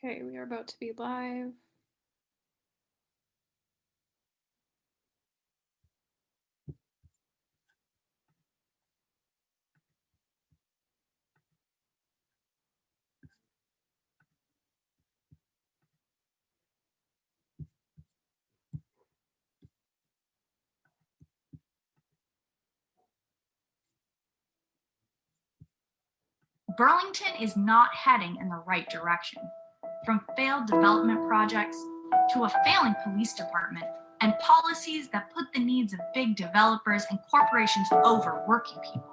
Okay, we are about to be live. Burlington is not heading in the right direction. From failed development projects to a failing police department and policies that put the needs of big developers and corporations over working people.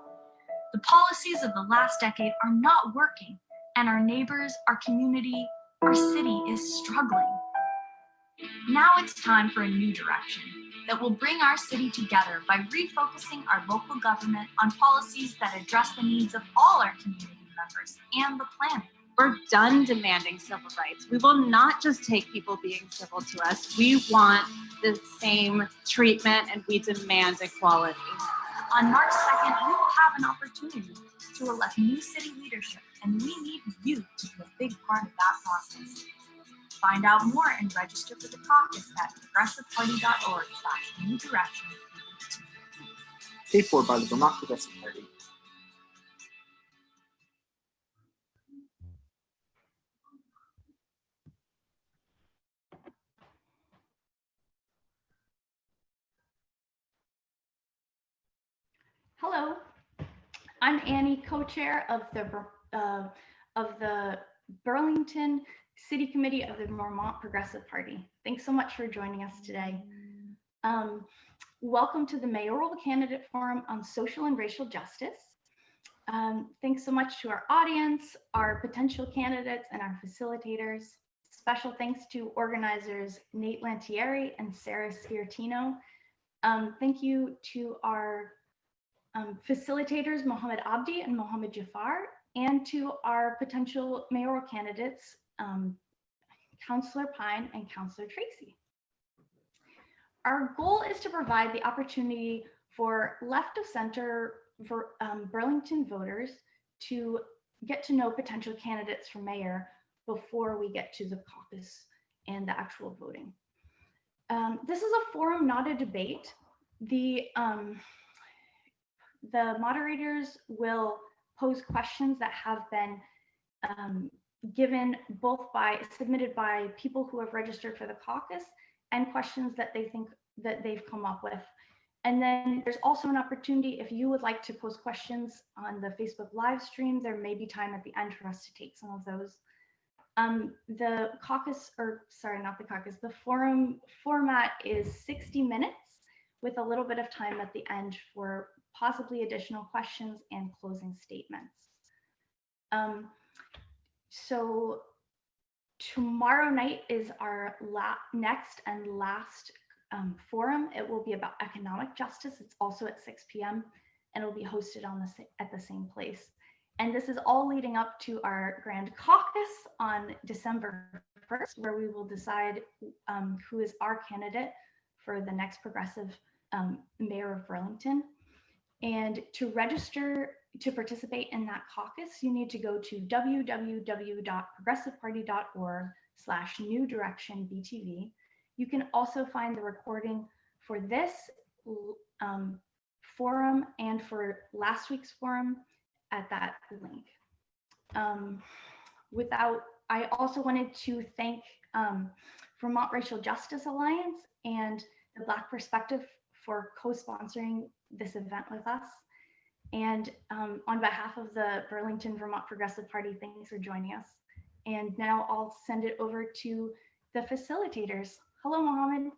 The policies of the last decade are not working, and our neighbors, our community, our city is struggling. Now it's time for a new direction that will bring our city together by refocusing our local government on policies that address the needs of all our community members and the planet. We're done demanding civil rights. We will not just take people being civil to us. We want the same treatment and we demand equality. On March 2nd, we will have an opportunity to elect new city leadership, and we need you to be a big part of that process. Find out more and register for the caucus at progressiveparty.org/new direction. Paid for by the Vermont Progressive Party. Hello, I'm Annie, co-chair of the Burlington City Committee of the Vermont Progressive Party. Thanks so much for joining us today. Welcome to the Mayoral Candidate Forum on Social and Racial Justice. Thanks so much to our audience, our potential candidates, and our facilitators. Special thanks to organizers Nate Lantieri and Sarah Sciartino. Thank you to our facilitators, Mohamed Abdi and Mohamed Jafar, and to our potential mayoral candidates, Councilor Pine and Councilor Tracy. Our goal is to provide the opportunity for left of center Burlington voters to get to know potential candidates for mayor before we get to the caucus and the actual voting. This is a forum, not a debate. The moderators will pose questions that have been submitted by people who have registered for the caucus and questions that they think that they've come up with. And then there's also an opportunity if you would like to pose questions on the Facebook live stream, there may be time at the end for us to take some of those. The forum format is 60 minutes with a little bit of time at the end for possibly additional questions and closing statements. So tomorrow night is our next and last forum. It will be about economic justice. It's also at 6 p.m. and it will be hosted at the same place. And this is all leading up to our grand caucus on December 1st, where we will decide who is our candidate for the next progressive mayor of Burlington. And to register to participate in that caucus, you need to go to www.progressiveparty.org/new direction BTV. You can also find the recording for this forum and for last week's forum at that link. I also wanted to thank Vermont Racial Justice Alliance and the Black Perspective for co-sponsoring this event with us. And on behalf of the Burlington Vermont Progressive Party, thanks for joining us. And now I'll send it over to the facilitators. Hello, Mohamed.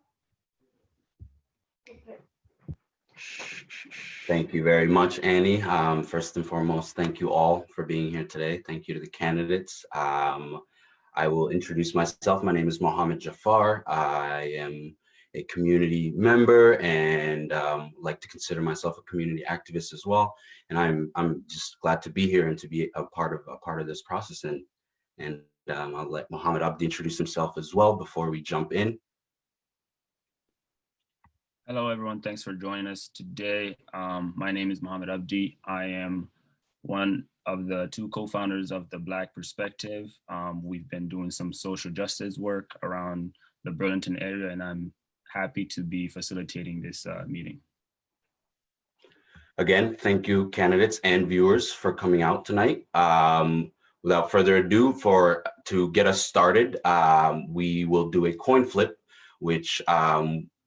Thank you very much, Annie. First and foremost, thank you all for being here today. Thank you to the candidates. I will introduce myself. My name is Mohamed Jafar. I am a community member and like to consider myself a community activist as well. And I'm just glad to be here and to be a part of this process. And I'll let Mohamed Abdi introduce himself as well before we jump in. Hello, everyone. Thanks for joining us today. My name is Mohamed Abdi. I am one of the two co-founders of the Black Perspective. We've been doing some social justice work around the Burlington area, and I'm happy to be facilitating this meeting. Again, thank you, candidates and viewers, for coming out tonight. Without further ado, to get us started, we will do a coin flip, which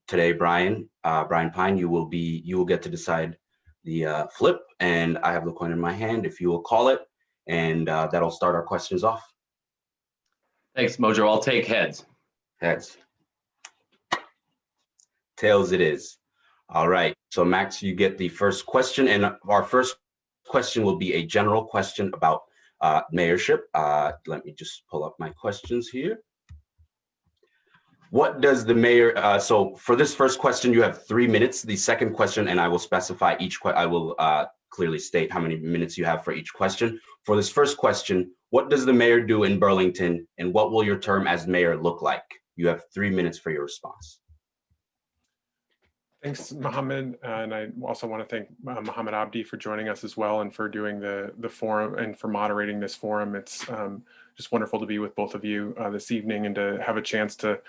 today, Brian Pine, you will get to decide the flip, and I have the coin in my hand. If you will call it, and that'll start our questions off. Thanks, Mojo. I'll take heads. Heads. Tails it is. All right. So Max, you get the first question, and our first question will be a general question about mayorship. Let me just pull up my questions here. What does the mayor, so for this first question, you have 3 minutes. The second question, and I will specify I will clearly state how many minutes you have for each question. For this first question, what does the mayor do in Burlington, and what will your term as mayor look like? You have 3 minutes for your response. Thanks, Mohamed. And I also want to thank Mohamed Abdi for joining us as well, and for doing the forum and for moderating this forum. It's just wonderful to be with both of you this evening, and to have a chance to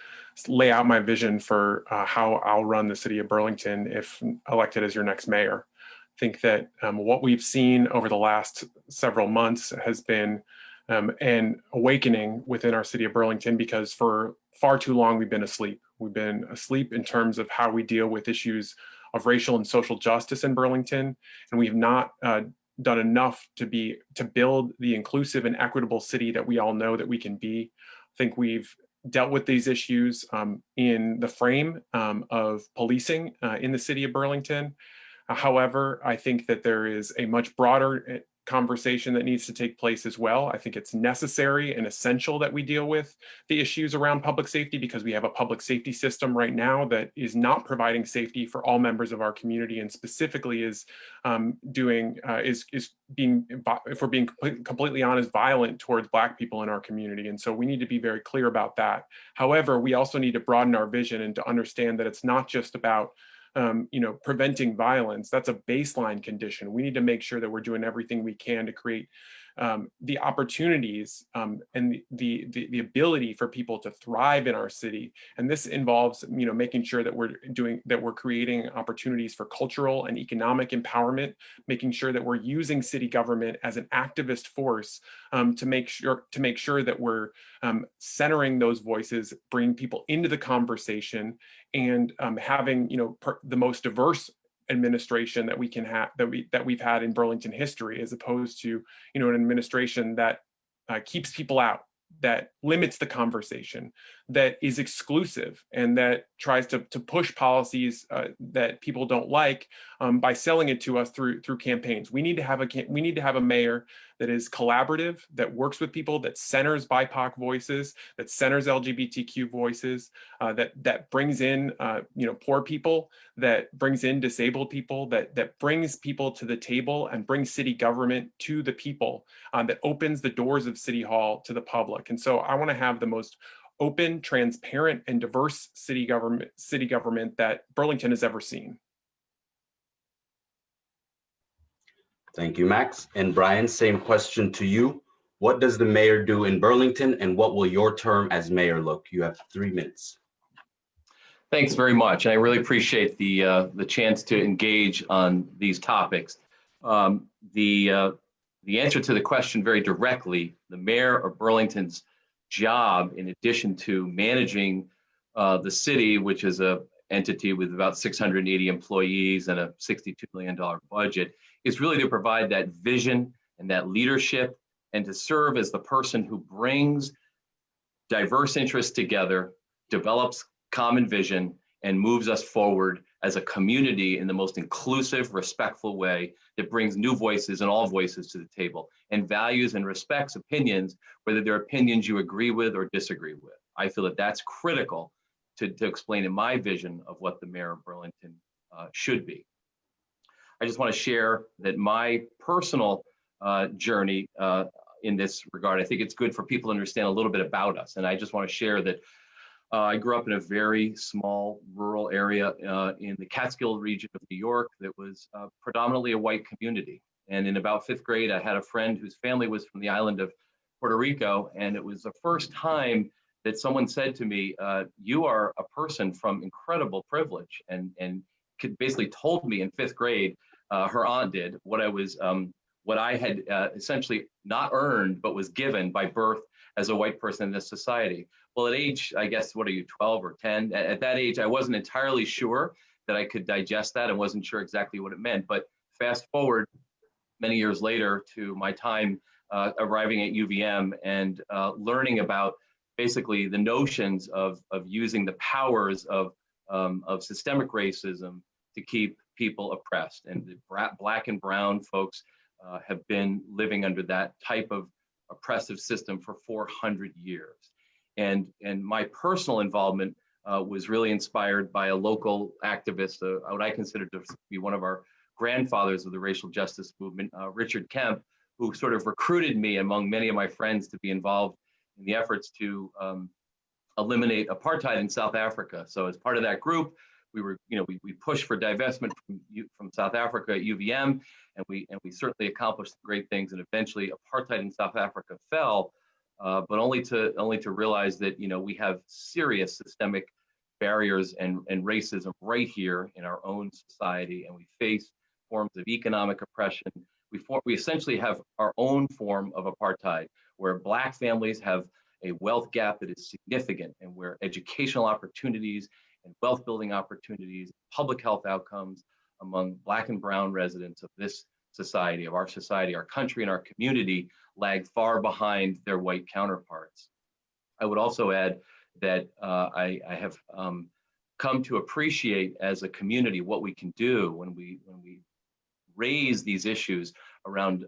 lay out my vision for how I'll run the city of Burlington if elected as your next mayor. I think that what we've seen over the last several months has been an awakening within our city of Burlington, because for far too long we've been asleep. We've been asleep in terms of how we deal with issues of racial and social justice in Burlington, and we have not done enough to build the inclusive and equitable city that we all know that we can be. I think we've dealt with these issues in the frame of policing in the city of Burlington. However, I think that there is a much broader conversation that needs to take place as well. I think it's necessary and essential that we deal with the issues around public safety, because we have a public safety system right now that is not providing safety for all members of our community, and specifically is being, if we're being completely honest, violent towards Black people in our community. And so we need to be very clear about that. However, we also need to broaden our vision and to understand that it's not just about preventing violence. That's a baseline condition. We need to make sure that we're doing everything we can to create the opportunities and the ability for people to thrive in our city. And this involves, making sure that we're creating opportunities for cultural and economic empowerment, making sure that we're using city government as an activist force to make sure that we're centering those voices, bringing people into the conversation, and having the most diverse administration that we can have, that we've had in Burlington history, as opposed to an administration that keeps people out, that limits the conversation, that is exclusive, and that tries to push policies that people don't like by selling it to us through campaigns. We need to have a mayor that is collaborative, that works with people, that centers BIPOC voices, that centers LGBTQ voices, that brings in poor people, that brings in disabled people, that brings people to the table and brings city government to the people, that opens the doors of City Hall to the public. And so I want to have the most open, transparent, and diverse city government that Burlington has ever seen. Thank you, Max. And Brian, same question to you. What does the mayor do in Burlington, and what will your term as mayor look? You have 3 minutes. Thanks very much. I really appreciate the chance to engage on these topics. The answer to the question very directly, the mayor of Burlington's job, in addition to managing the city, which is an entity with about 680 employees and a $62 million budget, is really to provide that vision and that leadership, and to serve as the person who brings diverse interests together, develops common vision, and moves us forward as a community in the most inclusive, respectful way that brings new voices and all voices to the table, and values and respects opinions, whether they're opinions you agree with or disagree with. I feel that that's critical to explain in my vision of what the mayor of Burlington should be. I just want to share that my personal journey in this regard, I think it's good for people to understand a little bit about us. And I just want to share that I grew up in a very small rural area in the Catskill region of New York that was predominantly a white community. And in about 5th grade, I had a friend whose family was from the island of Puerto Rico. And it was the first time that someone said to me, you are a person from incredible privilege, and basically told me in 5th grade, her aunt did, what I had essentially not earned, but was given by birth as a white person in this society. Well, at age, I guess, what are you, 12 or 10? At that age, I wasn't entirely sure that I could digest that and wasn't sure exactly what it meant. But fast forward many years later to my time arriving at UVM and learning about basically the notions of using the powers of systemic racism to keep people oppressed. And the Black and brown folks have been living under that type of oppressive system for 400 years. And my personal involvement was really inspired by a local activist, what I consider to be one of our grandfathers of the racial justice movement, Richard Kemp, who sort of recruited me among many of my friends to be involved in the efforts to eliminate apartheid in South Africa. So as part of that group, we pushed for divestment from South Africa at UVM, and we certainly accomplished great things. And eventually, apartheid in South Africa fell, but only to realize that we have serious systemic barriers and racism right here in our own society, and we face forms of economic oppression. We essentially have our own form of apartheid, where Black families have a wealth gap that is significant, and where educational opportunities and wealth building opportunities, public health outcomes among Black and brown residents of this society, of our society, our country, and our community lag far behind their white counterparts. I would also add that I have come to appreciate as a community what we can do when we raise these issues around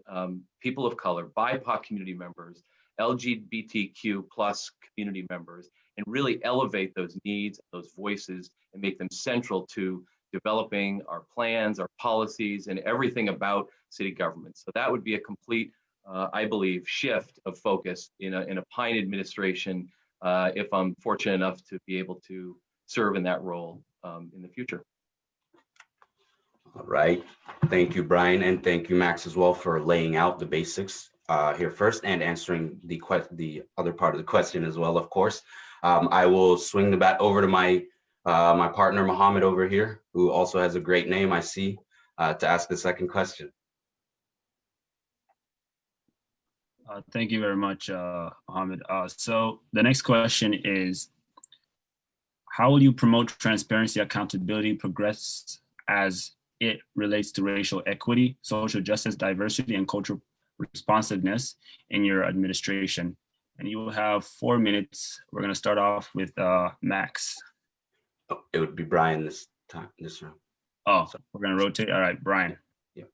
people of color, BIPOC community members, LGBTQ plus community members, and really elevate those needs, those voices, and make them central to developing our plans, our policies, and everything about city government. So that would be a complete, I believe, shift of focus in a Pine administration, if I'm fortunate enough to be able to serve in that role in the future. All right. Thank you, Brian, and thank you, Max, as well, for laying out the basics here first and answering the other part of the question as well, of course. I will swing the bat over to my partner, Mohamed, over here, who also has a great name, I see, to ask the second question. Thank you very much, Mohamed. So the next question is, how will you promote transparency, accountability, progress as it relates to racial equity, social justice, diversity, and cultural responsiveness in your administration? And you will have 4 minutes. We're going to start off with Max. Oh, it would be Brian this round. Oh, so we're going to rotate. All right, Brian. Yeah.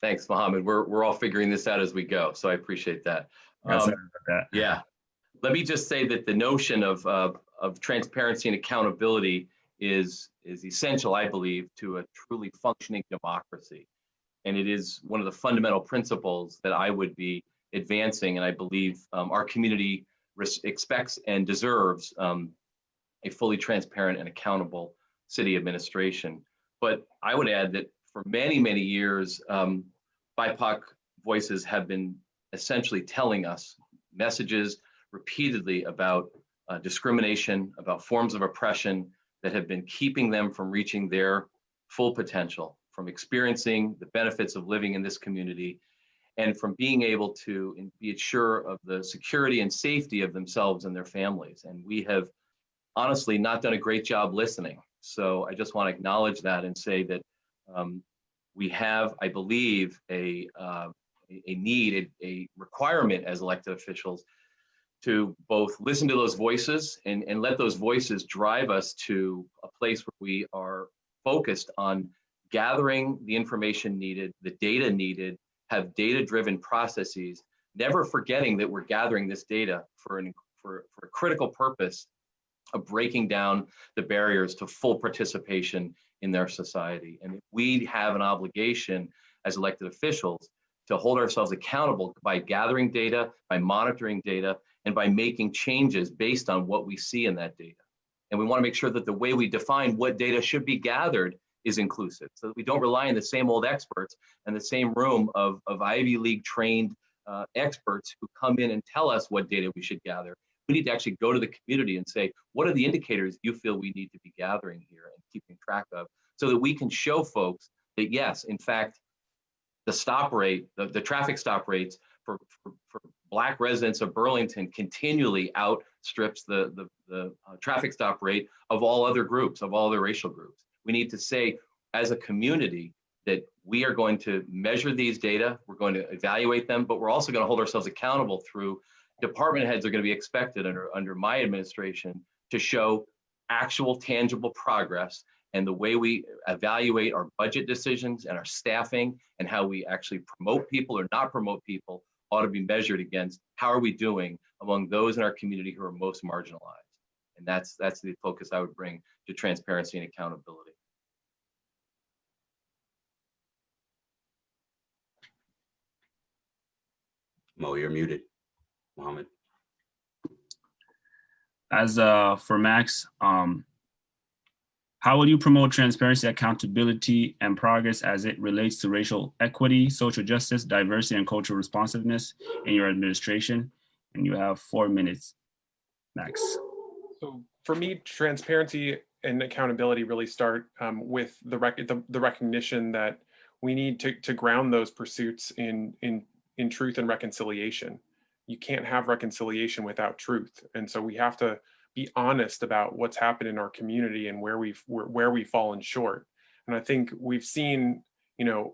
Thanks, Mohamed. We're all figuring this out as we go, so I appreciate that. Yeah. Let me just say that the notion of transparency and accountability is essential, I believe, to a truly functioning democracy. And it is one of the fundamental principles that I would be advancing, and I believe our community expects and deserves a fully transparent and accountable city administration. But I would add that for many, many years, BIPOC voices have been essentially telling us messages repeatedly about discrimination, about forms of oppression that have been keeping them from reaching their full potential, from experiencing the benefits of living in this community, and from being able to be assured of the security and safety of themselves and their families. And we have honestly not done a great job listening. So I just want to acknowledge that and say that we have, I believe, a need, a requirement as elected officials to both listen to those voices and let those voices drive us to a place where we are focused on gathering the information needed, the data needed, have data-driven processes, never forgetting that we're gathering this data for a critical purpose of breaking down the barriers to full participation in their society. And we have an obligation as elected officials to hold ourselves accountable by gathering data, by monitoring data, and by making changes based on what we see in that data. And we want to make sure that the way we define what data should be gathered is inclusive, so that we don't rely on the same old experts and the same room of Ivy League trained experts who come in and tell us what data we should gather. We need to actually go to the community and say, what are the indicators you feel we need to be gathering here and keeping track of, so that we can show folks that yes, in fact, the stop rate, the traffic stop rates for Black residents of Burlington continually outstrips the traffic stop rate of all other groups, of all other racial groups. We need to say as a community that we are going to measure these data, we're going to evaluate them, but we're also going to hold ourselves accountable through department heads are going to be expected under my administration to show actual tangible progress, and the way we evaluate our budget decisions and our staffing and how we actually promote people or not promote people ought to be measured against how are we doing among those in our community who are most marginalized. And that's the focus I would bring to transparency and accountability. Mo, you're muted. Mohamed. As for Max, how will you promote transparency, accountability, and progress as it relates to racial equity, social justice, diversity, and cultural responsiveness in your administration? And you have 4 minutes, Max. So for me, transparency and accountability really start with the recognition that we need to ground those pursuits in truth and reconciliation. You can't have reconciliation without truth, and so we have to be honest about what's happened in our community and where we've fallen short. And I think we've seen,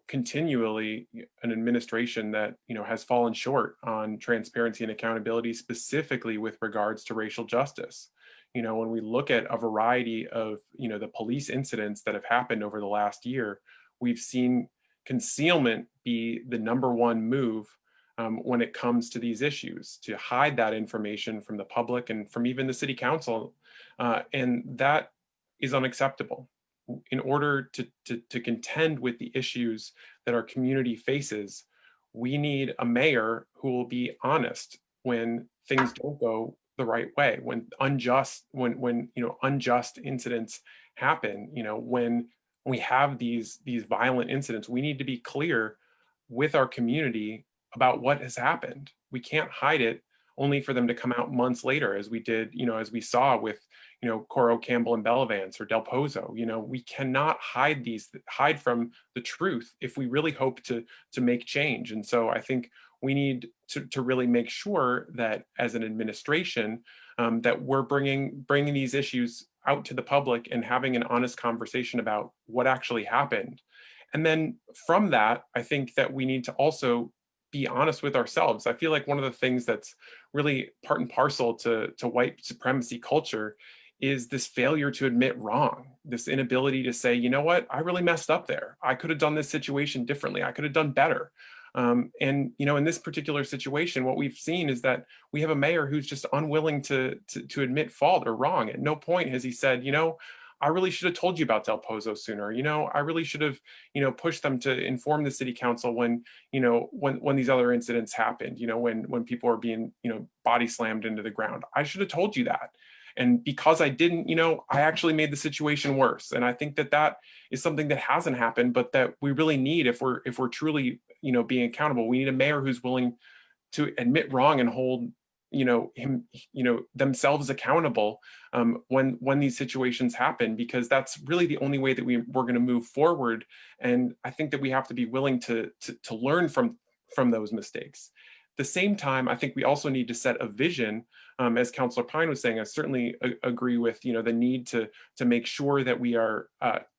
continually an administration that, has fallen short on transparency and accountability, specifically with regards to racial justice. When we look at a variety of, the police incidents that have happened over the last year, we've seen concealment be the #1 move when it comes to these issues, to hide that information from the public and from even the city council. And that is unacceptable. In order to contend with the issues that our community faces, we need a mayor who will be honest when things don't go the right way, when unjust incidents happen, when we have these violent incidents. We need to be clear with our community about what has happened. We can't hide it only for them to come out months later, as we did, as we saw with, Coro, Campbell, and Bellavance, or Del Pozo. We cannot hide from the truth if we really hope to make change. And so I think we need to really make sure that as an administration, that we're bringing these issues out to the public and having an honest conversation about what actually happened. And then from that, I think that we need to also be honest with ourselves. I feel like one of the things that's really part and parcel to white supremacy culture is this failure to admit wrong, this inability to say, you know what, I really messed up there. I could have done this situation differently. I could have done better. And, in this particular situation, what we've seen is that we have a mayor who's just unwilling to admit fault or wrong. At no point has he said, I really should have told you about Del Pozo sooner. I really should have, pushed them to inform the city council when these other incidents happened, when people are being, body slammed into the ground. I should have told you that. And because I didn't, I actually made the situation worse. And I think that is something that hasn't happened, but that we really need if we're truly, being accountable. We need a mayor who's willing to admit wrong and hold themselves accountable when these situations happen, because that's really the only way that we're going to move forward. And I think that we have to be willing to learn from those mistakes. At the same time, I think we also need to set a vision. As Councilor Pine was saying, I certainly agree with the need to make sure that we are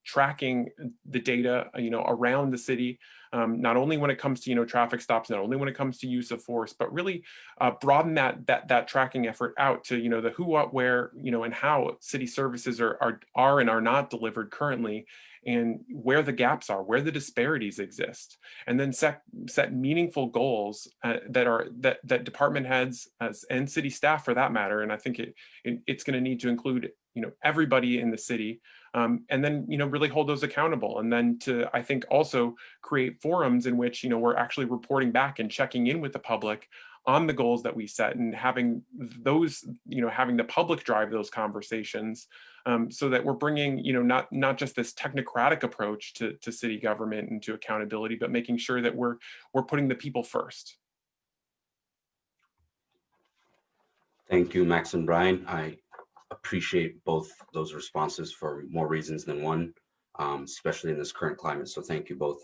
tracking the data around the city, not only when it comes to traffic stops, not only when it comes to use of force, but really broaden that tracking effort out to the who, what, where, and how city services are and are not delivered currently, and where the gaps are, where the disparities exist, and then set meaningful goals that department heads and city staff, for that matter. And I think it's going to need to include everybody in the city, and then really hold those accountable, and then to, I think, also create forums in which we're actually reporting back and checking in with the public on the goals that we set, and having those having the public drive those conversations so that we're bringing, not just this technocratic approach to city government and to accountability, but making sure that we're putting the people first. Thank you, Max and Brian. I appreciate both those responses for more reasons than one, especially in this current climate. So thank you both.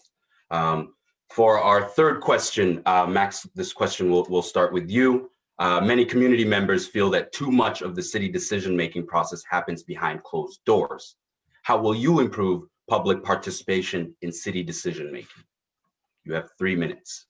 For our third question, Max, this question will start with you. Many community members feel that too much of the city decision-making process happens behind closed doors. How will you improve public participation in city decision-making? You have 3 minutes.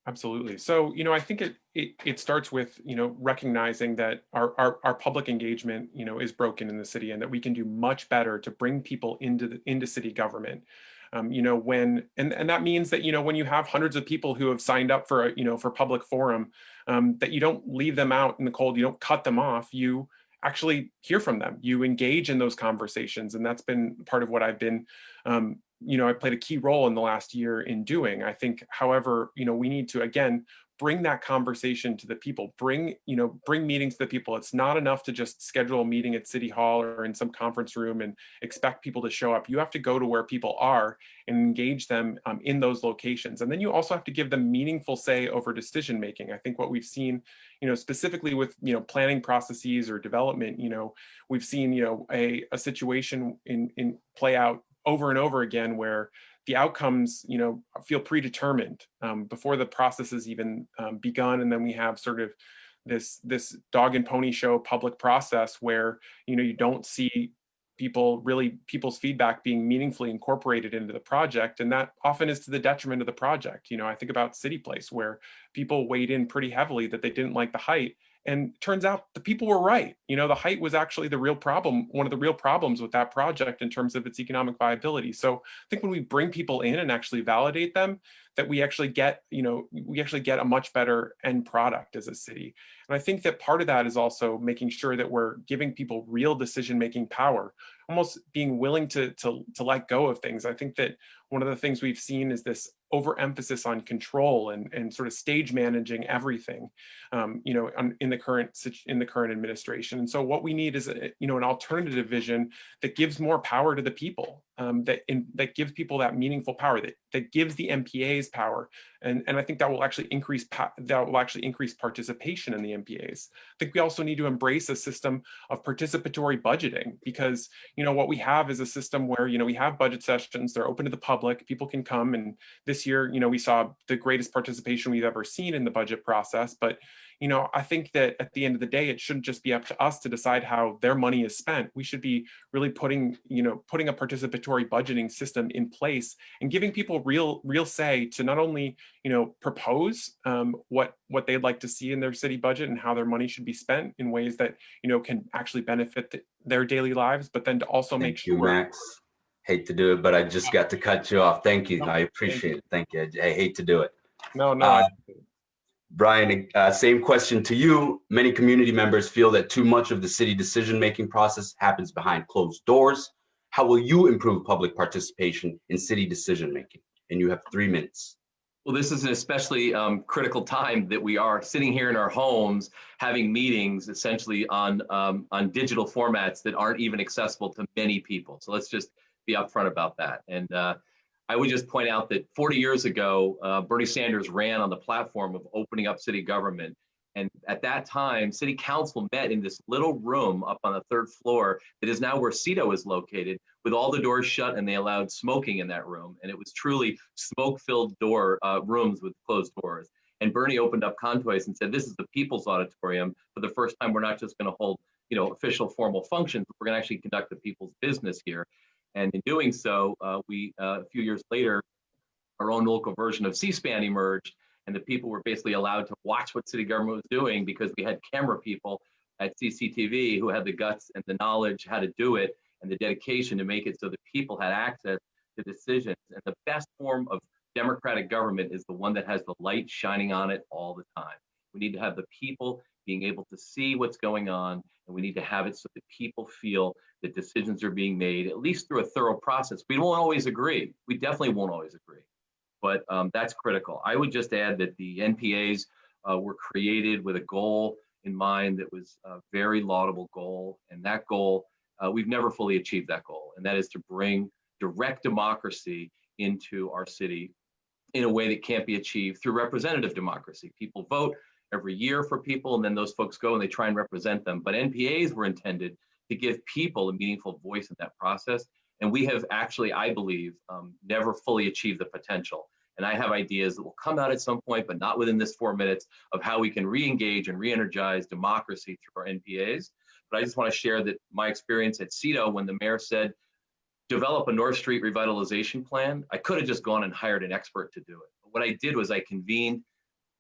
Absolutely. So, I think it starts with, recognizing that our public engagement, is broken in the city, and that we can do much better to bring people into city government. When that means that, when you have hundreds of people who have signed up for for public forum, that you don't leave them out in the cold, you don't cut them off, you actually hear from them, you engage in those conversations. And that's been part of what I've been, I played a key role in the last year in doing. I think, however, we need to, again, bring that conversation to the people, bring meetings to the people. It's not enough to just schedule a meeting at City Hall or in some conference room and expect people to show up. You have to go to where people are and engage them in those locations. And then you also have to give them meaningful say over decision making. I think what we've seen, specifically with, planning processes or development, we've seen, a situation in play out over and over again where the outcomes, feel predetermined before the process has even begun. And then we have sort of this dog and pony show public process where, you don't see people's feedback being meaningfully incorporated into the project. And that often is to the detriment of the project. I think about City Place, where people weighed in pretty heavily that they didn't like the height. And turns out the people were right. The height was actually the real problem, one of the real problems with that project in terms of its economic viability. So I think when we bring people in and actually validate them, that we actually get, a much better end product as a city. And I think that part of that is also making sure that we're giving people real decision-making power, almost being willing to let go of things. I think that one of the things we've seen is this overemphasis on control and sort of stage managing everything, in the current administration. And so what we need is an alternative vision that gives more power to the people, that gives people that meaningful power, that gives the MPAs power, and I think that will actually increase participation in the MPAs. I think we also need to embrace a system of participatory budgeting, because what we have is a system where we have budget sessions, they're open to the public, people can come, and this year we saw the greatest participation we've ever seen in the budget process. But I think that at the end of the day, it shouldn't just be up to us to decide how their money is spent. We should be really putting a participatory budgeting system in place and giving people real say to not only propose what they'd like to see in their city budget and how their money should be spent in ways that can actually benefit their daily lives, but then to also make sure. Thank you, Max. Hate to do it, but I just got to cut you off. Thank you. I appreciate it. Thank you. I hate to do it. No. Brian, same question to you. Many community members feel that too much of the city decision-making process happens behind closed doors. How will you improve public participation in city decision-making? And you have 3 minutes. Well, this is an especially critical time that we are sitting here in our homes having meetings essentially on digital formats that aren't even accessible to many people. So let's just be upfront about that. And I would just point out that 40 years ago, Bernie Sanders ran on the platform of opening up city government. And at that time, city council met in this little room up on the 3rd floor that is now where CETO is located, with all the doors shut, and they allowed smoking in that room. And it was truly smoke-filled rooms with closed doors. And Bernie opened up Contoys and said, this is the people's auditorium. For the first time, we're not just going to hold official formal functions, but we're going to actually conduct the people's business here. And in doing so, a few years later, our own local version of C-SPAN emerged, and the people were basically allowed to watch what city government was doing because we had camera people at CCTV who had the guts and the knowledge how to do it and the dedication to make it so that people had access to decisions. And the best form of democratic government is the one that has the light shining on it all the time. We need to have the people being able to see what's going on, and we need to have it so that people feel that decisions are being made, at least through a thorough process. We won't always agree. We definitely won't always agree, but that's critical. I would just add that the NPAs were created with a goal in mind that was a very laudable goal, and that goal we've never fully achieved that goal, and that is to bring direct democracy into our city in a way that can't be achieved through representative democracy. People vote every year for people, and then those folks go and they try and represent them. But NPAs were intended to give people a meaningful voice in that process. And we have actually, I believe, never fully achieved the potential. And I have ideas that will come out at some point, but not within this 4 minutes, of how we can re-engage and re-energize democracy through our NPAs. But I just want to share that my experience at CEDO, when the mayor said, develop a North Street revitalization plan, I could have just gone and hired an expert to do it. But what I did was I convened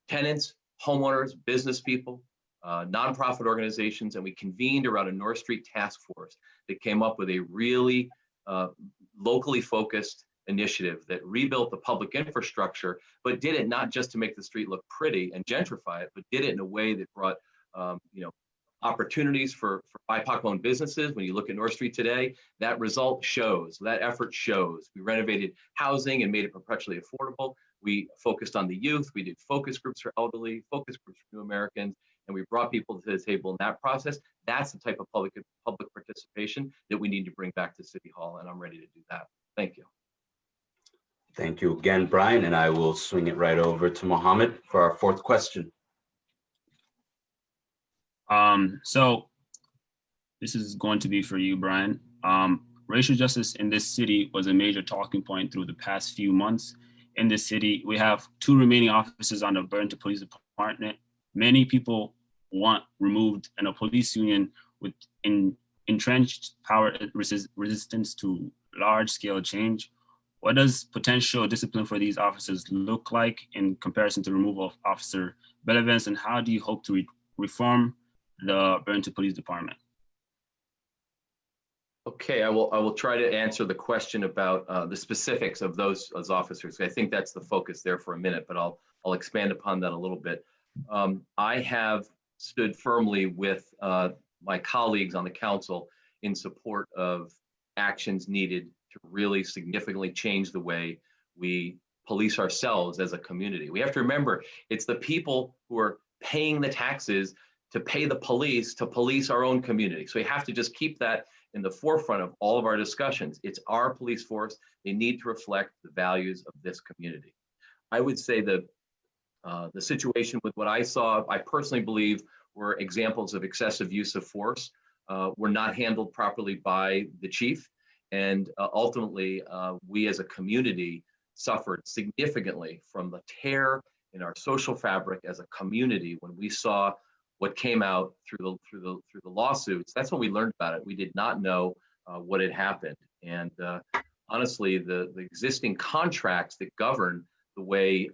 tenants, homeowners, business people, nonprofit organizations, and we convened around a North Street task force that came up with a really locally focused initiative that rebuilt the public infrastructure, but did it not just to make the street look pretty and gentrify it, but did it in a way that brought opportunities for BIPOC-owned businesses. When you look at North Street today, that result shows, that effort shows. We renovated housing and made it perpetually affordable. We focused on the youth. We did focus groups for elderly, focus groups for new Americans, and we brought people to the table in that process. That's the type of public participation that we need to bring back to City Hall, and I'm ready to do that. Thank you. Thank you again, Brian, and I will swing it right over to Mohamed for our fourth question. So this is going to be for you, Brian. Racial justice in this city was a major talking point through the past few months. In this city, we have 2 remaining officers on the Burlington Police Department. Many people want removed, and a police union with entrenched power resistance to large-scale change. What does potential discipline for these officers look like in comparison to removal of officer relevance, and how do you hope to reform the Burlington Police Department? Okay, I will try to answer the question about the specifics of those officers. I think that's the focus there for a minute, but I'll expand upon that a little bit. I have stood firmly with my colleagues on the council in support of actions needed to really significantly change the way we police ourselves as a community. We have to remember, it's the people who are paying the taxes to pay the police to police our own community. So we have to just keep that in the forefront of all of our discussions. It's our police force. They need to reflect the values of this community. I would say that the situation with what I saw, I personally believe were examples of excessive use of force, were not handled properly by the chief. And ultimately, we as a community suffered significantly from the tear in our social fabric as a community when we saw what came out through the lawsuits. That's when we learned about it. We did not know what had happened. And honestly, the existing contracts that govern the way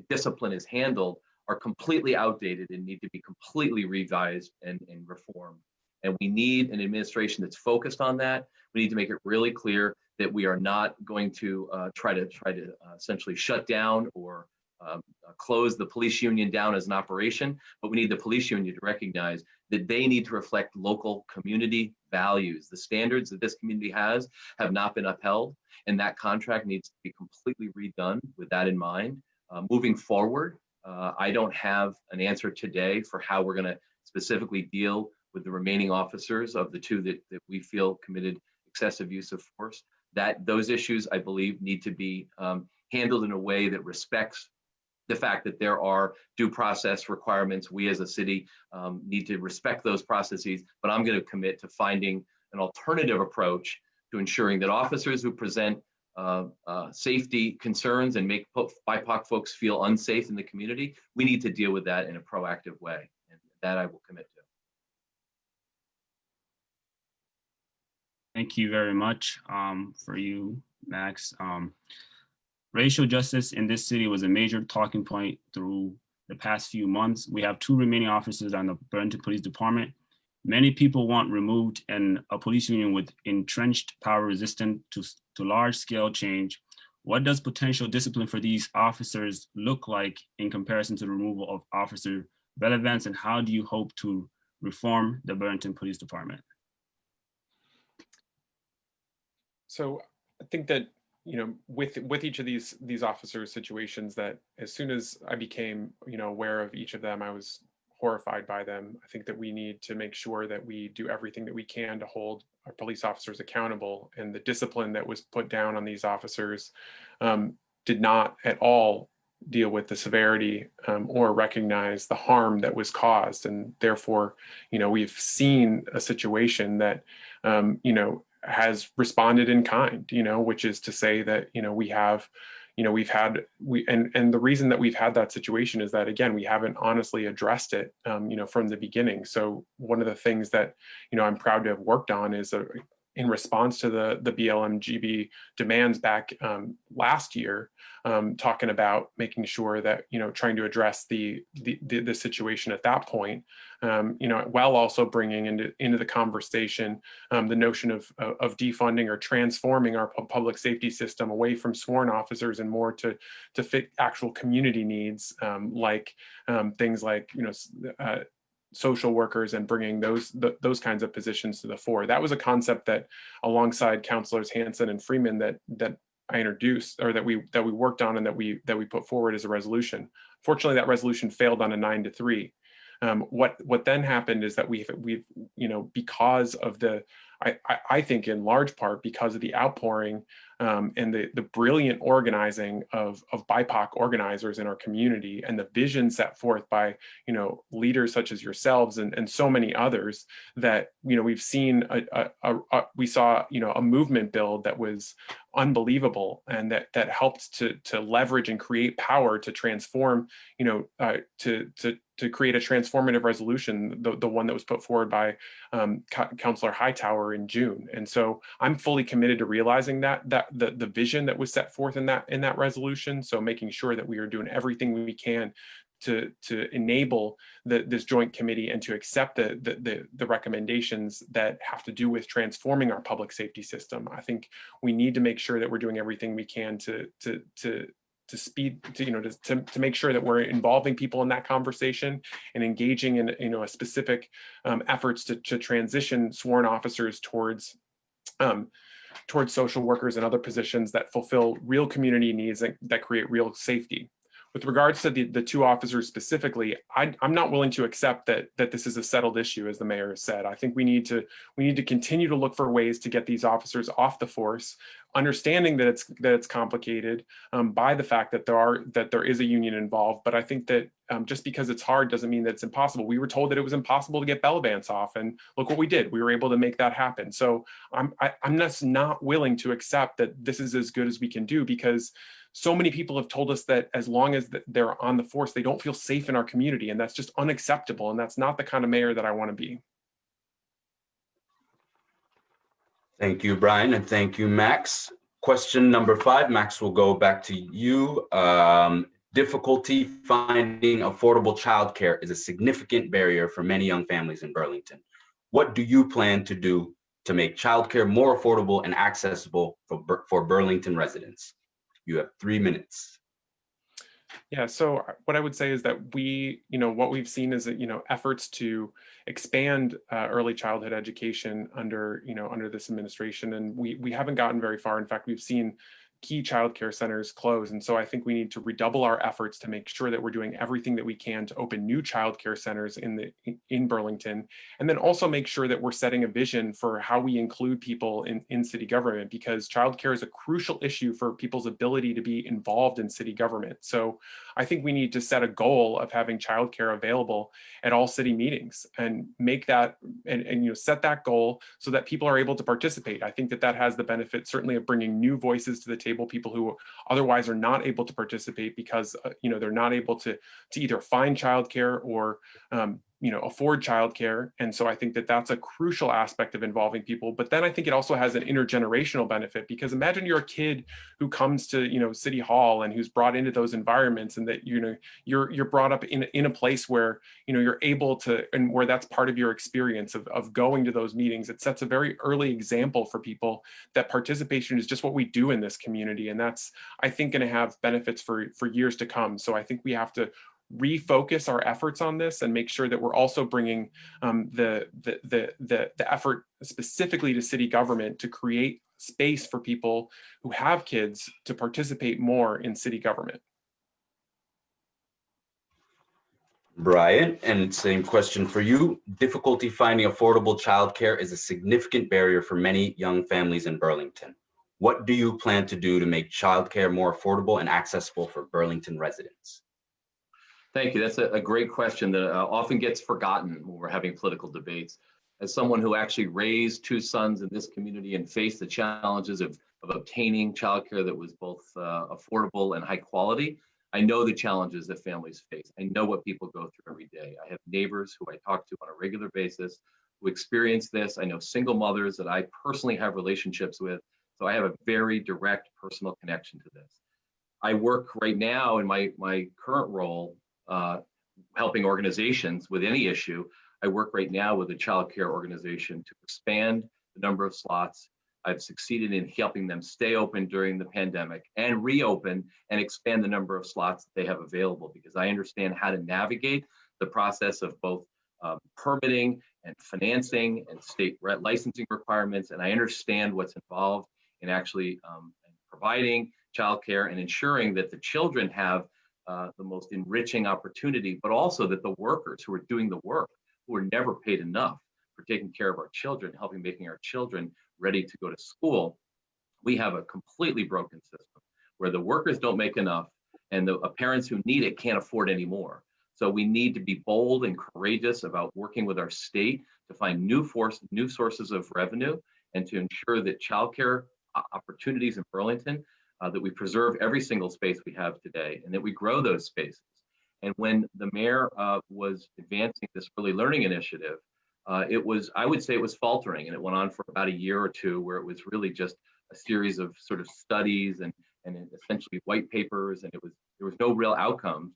discipline is handled are completely outdated and need to be completely revised and reformed. And we need an administration that's focused on that. We need to make it really clear that we are not going to try to essentially shut down or close the police union down as an operation, but we need the police union to recognize that they need to reflect local community values. The standards that this community has have not been upheld, and that contract needs to be completely redone with that in mind. Moving forward, I don't have an answer today for how we're going to specifically deal with the remaining officers of the 2 that we feel committed excessive use of force. Those issues, I believe, need to be handled in a way that respects the fact that there are due process requirements. We as a city need to respect those processes, but I'm going to commit to finding an alternative approach to ensuring that officers who present safety concerns and make BIPOC folks feel unsafe in the community, we need to deal with that in a proactive way, and that I will commit to. Thank you very much for you, Max. Racial justice in this city was a major talking point through the past few months. We have 2 remaining officers on the Burlington Police Department. Many people want removed and a police union with entrenched power resistant to large-scale change. What does potential discipline for these officers look like in comparison to the removal of officer relevance, and how do you hope to reform the Burlington Police Department? So I think that, with each of these officers' situations, that as soon as I became, aware of each of them, I was horrified by them. I think that we need to make sure that we do everything that we can to hold our police officers accountable, and the discipline that was put down on these officers did not at all deal with the severity or recognize the harm that was caused. And therefore, we've seen a situation that, has responded in kind, which is to say that, and the reason that we've had that situation is that, again, we haven't honestly addressed it, from the beginning. So one of the things that, I'm proud to have worked on is in response to the BLMGB demands back last year, talking about making sure that, trying to address the situation at that point, while also bringing into the conversation the notion of defunding or transforming our public safety system away from sworn officers and more to fit actual community needs, like things like, social workers, and bringing those kinds of positions to the fore. That was a concept that, alongside Councilors Hanson and Freeman, that I introduced, or that we worked on, and that we put forward as a resolution. Fortunately, that resolution failed on a 9-3. What then happened is that we've because of I think in large part because of the outpouring and the brilliant organizing of BIPOC organizers in our community, and the vision set forth by leaders such as yourselves and so many others, that we've seen we saw a movement build that was unbelievable, and that helped to leverage and create power to transform, to create a transformative resolution, the one that was put forward by Councilor Hightower in June. And so I'm fully committed to realizing that the vision that was set forth in that resolution. So making sure that we are doing everything we can to enable this joint committee, and to accept the recommendations that have to do with transforming our public safety system. I think we need to make sure that we're doing everything we can to make sure that we're involving people in that conversation, and engaging in a specific efforts to transition sworn officers towards social workers and other positions that fulfill real community needs, that create real safety. With regards to the two officers specifically, I'm not willing to accept that this is a settled issue, as the mayor has said. I think we need to continue to look for ways to get these officers off the force, understanding that it's complicated by the fact that there is a union involved. But I think that just because it's hard doesn't mean that it's impossible. We were told that it was impossible to get bell bands off, and look what we did. We were able to make that happen. So I'm just not willing to accept that this is as good as we can do, because so many people have told us that as long as they're on the force, they don't feel safe in our community, and that's just unacceptable. And that's not the kind of mayor that I want to be. Thank you, Brian, and thank you, Max. Question number 5, Max, will go back to you. Difficulty finding affordable childcare is a significant barrier for many young families in Burlington. What do you plan to do to make childcare more affordable and accessible for Burlington residents? You have 3 minutes. Yeah, so what I would say is that what we've seen is that, efforts to expand early childhood education under this administration, and we haven't gotten very far. In fact, we've seen key childcare centers close. And so I think we need to redouble our efforts to make sure that we're doing everything that we can to open new childcare centers in Burlington, and then also make sure that we're setting a vision for how we include people in city government, because childcare is a crucial issue for people's ability to be involved in city government. So I think we need to set a goal of having childcare available at all city meetings, and make that and set that goal so that people are able to participate. I think that has the benefit certainly of bringing new voices to the table, people who otherwise are not able to participate because they're not able to either find childcare or afford childcare. And so I think that that's a crucial aspect of involving people. But then I think it also has an intergenerational benefit, because imagine you're a kid who comes to City Hall and who's brought into those environments, and that you're brought up in a place where you're able to, and where that's part of your experience of going to those meetings. It sets a very early example for people that participation is just what we do in this community, and that's, I think, going to have benefits for years to come. So I think we have to refocus our efforts on this and make sure that we're also bringing the effort specifically to city government to create space for people who have kids to participate more in city government. Brian, and same question for you. Difficulty finding affordable childcare is a significant barrier for many young families in Burlington. What do you plan to do to make childcare more affordable and accessible for Burlington residents? Thank you. That's a great question that often gets forgotten when we're having political debates. As someone who actually raised two sons in this community and faced the challenges of obtaining childcare that was both affordable and high quality, I know the challenges that families face. I know what people go through every day. I have neighbors who I talk to on a regular basis who experience this. I know single mothers that I personally have relationships with. So I have a very direct personal connection to this. I work right now in my current role helping organizations with any issue. I work right now with a child care organization to expand the number of slots. I've succeeded in helping them stay open during the pandemic and reopen and expand the number of slots that they have available, because I understand how to navigate the process of both permitting and financing and state licensing requirements. And I understand what's involved in actually providing childcare and ensuring that the children have the most enriching opportunity, but also that the workers who are doing the work, who are never paid enough for taking care of our children, helping making our children ready to go to school. We have a completely broken system where the workers don't make enough and the parents who need it can't afford anymore. So we need to be bold and courageous about working with our state to find new sources of revenue and to ensure that childcare opportunities in Burlington, that we preserve every single space we have today and that we grow those spaces. And when the mayor was advancing this early learning initiative, I would say it was faltering, and it went on for about a year or two where it was really just a series of sort of studies and essentially white papers, and there was no real outcomes.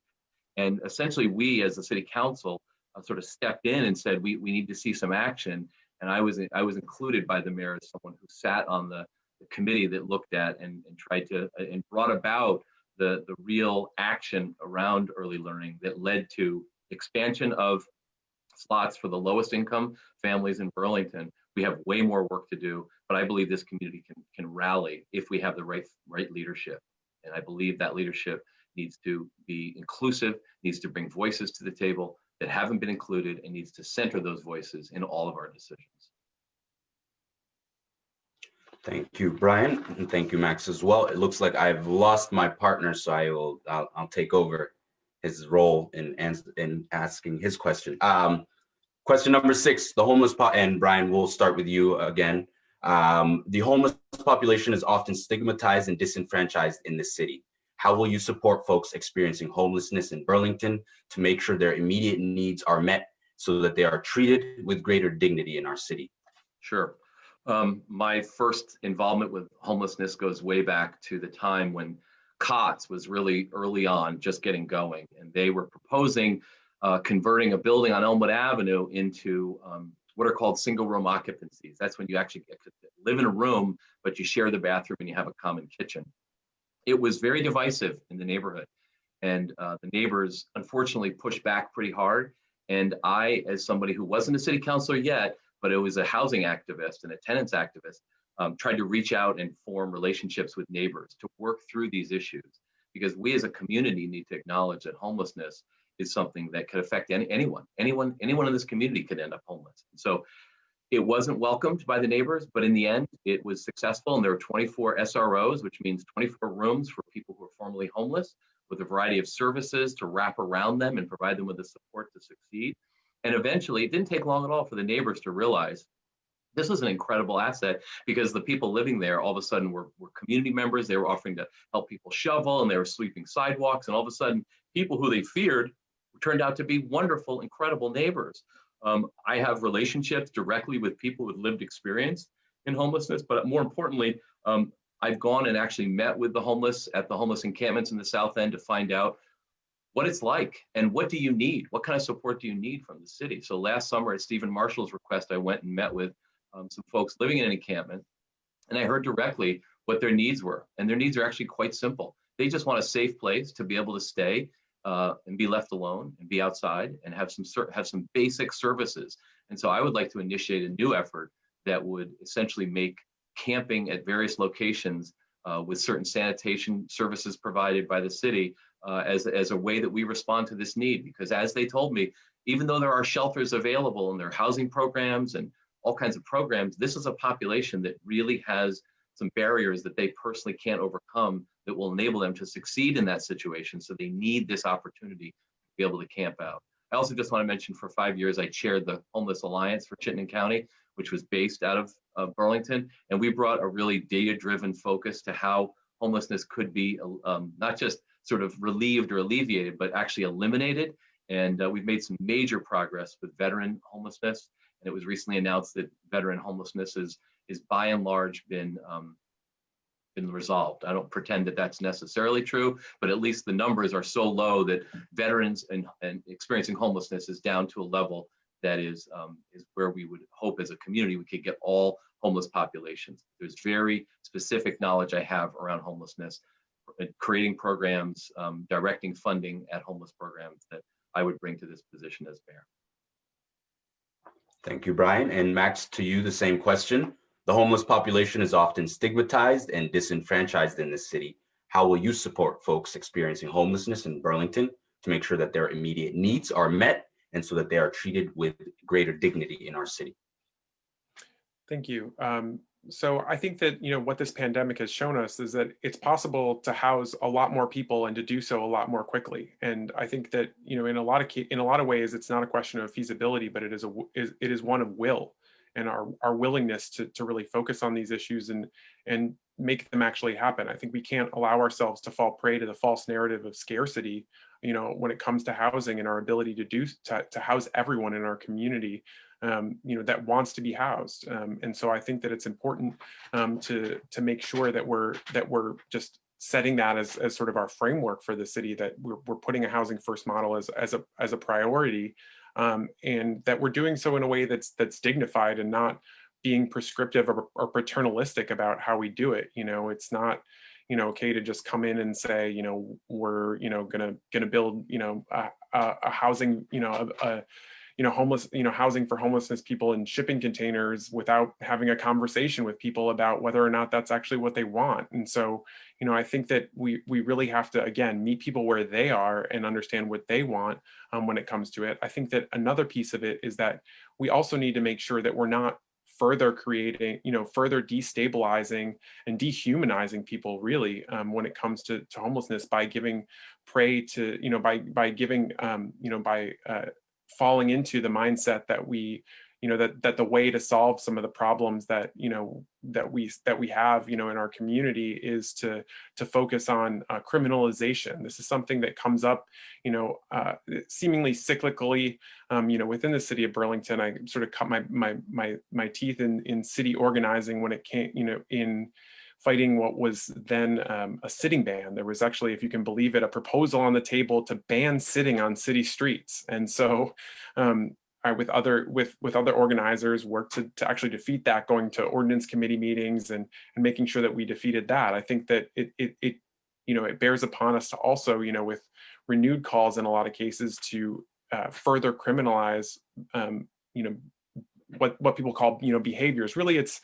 And essentially we as the city council sort of stepped in and said, we need to see some action. And I was included by the mayor as someone who sat on the committee that looked at and tried to and brought about the real action around early learning that led to expansion of slots for the lowest income families in Burlington. We have way more work to do, but I believe this community can rally if we have the right leadership. And I believe that leadership needs to be inclusive, needs to bring voices to the table that haven't been included, and needs to center those voices in all of our decisions. Thank you, Brian, and thank you, Max, as well. It looks like I've lost my partner, so I'll take over his role in asking his question. Question number 6: the homeless and Brian, we'll start with you again. The homeless population is often stigmatized and disenfranchised in the city. How will you support folks experiencing homelessness in Burlington to make sure their immediate needs are met so that they are treated with greater dignity in our city? Sure. My first involvement with homelessness goes way back to the time when COTS was really early on, just getting going, and they were proposing converting a building on Elmwood Avenue into what are called single room occupancies. That's when you actually get to live in a room, but you share the bathroom and you have a common kitchen. It was very divisive in the neighborhood, and the neighbors unfortunately pushed back pretty hard. And I, as somebody who wasn't a city councilor yet, but it was a housing activist and a tenants activist, tried to reach out and form relationships with neighbors to work through these issues, because we as a community need to acknowledge that homelessness is something that could affect anyone in this community could end up homeless. So it wasn't welcomed by the neighbors, but in the end, it was successful. And there were 24 SROs, which means 24 rooms for people who are formerly homeless, with a variety of services to wrap around them and provide them with the support to succeed. And eventually, it didn't take long at all for the neighbors to realize this was an incredible asset, because the people living there all of a sudden were community members. They were offering to help people shovel, and they were sweeping sidewalks. And all of a sudden, people who they feared turned out to be wonderful, incredible neighbors. I have relationships directly with people with lived experience in homelessness, but more importantly, I've gone and actually met with the homeless at the homeless encampments in the South End to find out what it's like and what do you need? What kind of support do you need from the city? So last summer at Stephen Marshall's request, I went and met with some folks living in an encampment, and I heard directly what their needs were. And their needs are actually quite simple. They just want a safe place to be able to stay and be left alone and be outside and have some basic services. And so I would like to initiate a new effort that would essentially make camping at various locations with certain sanitation services provided by the city as a way that we respond to this need. Because as they told me, even though there are shelters available and there are housing programs and all kinds of programs, this is a population that really has some barriers that they personally can't overcome that will enable them to succeed in that situation. So they need this opportunity to be able to camp out. I also just want to mention for 5 years, I chaired the Homeless Alliance for Chittenden County, which was based out of Burlington. And we brought a really data-driven focus to how homelessness could be not just sort of relieved or alleviated, but actually eliminated. And we've made some major progress with veteran homelessness. And it was recently announced that veteran homelessness is by and large been resolved. I don't pretend that that's necessarily true, but at least the numbers are so low that veterans and experiencing homelessness is down to a level that is where we would hope as a community we could get all homeless populations. There's very specific knowledge I have around homelessness, creating programs, directing funding at homeless programs that I would bring to this position as mayor. Thank you, Brian. And Max, to you, the same question. The homeless population is often stigmatized and disenfranchised in this city. How will you support folks experiencing homelessness in Burlington to make sure that their immediate needs are met and so that they are treated with greater dignity in our city? Thank you. So I think that, what this pandemic has shown us is that it's possible to house a lot more people and to do so a lot more quickly. And I think that, in a lot of ways, it's not a question of feasibility, but it is one of will and our willingness to really focus on these issues and make them actually happen. I think we can't allow ourselves to fall prey to the false narrative of scarcity, when it comes to housing and our ability to house everyone in our community, that wants to be housed. And so I think that it's important to make sure that we're just setting that as sort of our framework for the city, that we're putting a housing first model as a priority, and that we're doing so in a way that's dignified and not being prescriptive or paternalistic about how we do it. It's not okay to just come in and say, we're gonna build a housing, housing for homelessness people in shipping containers without having a conversation with people about whether or not that's actually what they want. And so, I think that we really have to, again, meet people where they are and understand what they want when it comes to it. I think that another piece of it is that we also need to make sure that we're not further creating, further destabilizing and dehumanizing people really when it comes to homelessness by giving prey to, by giving, by falling into the mindset that we, that the way to solve some of the problems that, that we have, in our community is to focus on criminalization. This is something that comes up, seemingly cyclically, within the city of Burlington. I sort of cut my teeth in city organizing when it came, in fighting what was then a sitting ban. There was actually, if you can believe it, a proposal on the table to ban sitting on city streets. And so I, with other organizers, worked to actually defeat that, going to ordinance committee meetings and making sure that we defeated that. I think that it bears upon us to also, with renewed calls in a lot of cases to further criminalize, what people call, behaviors. Really, it's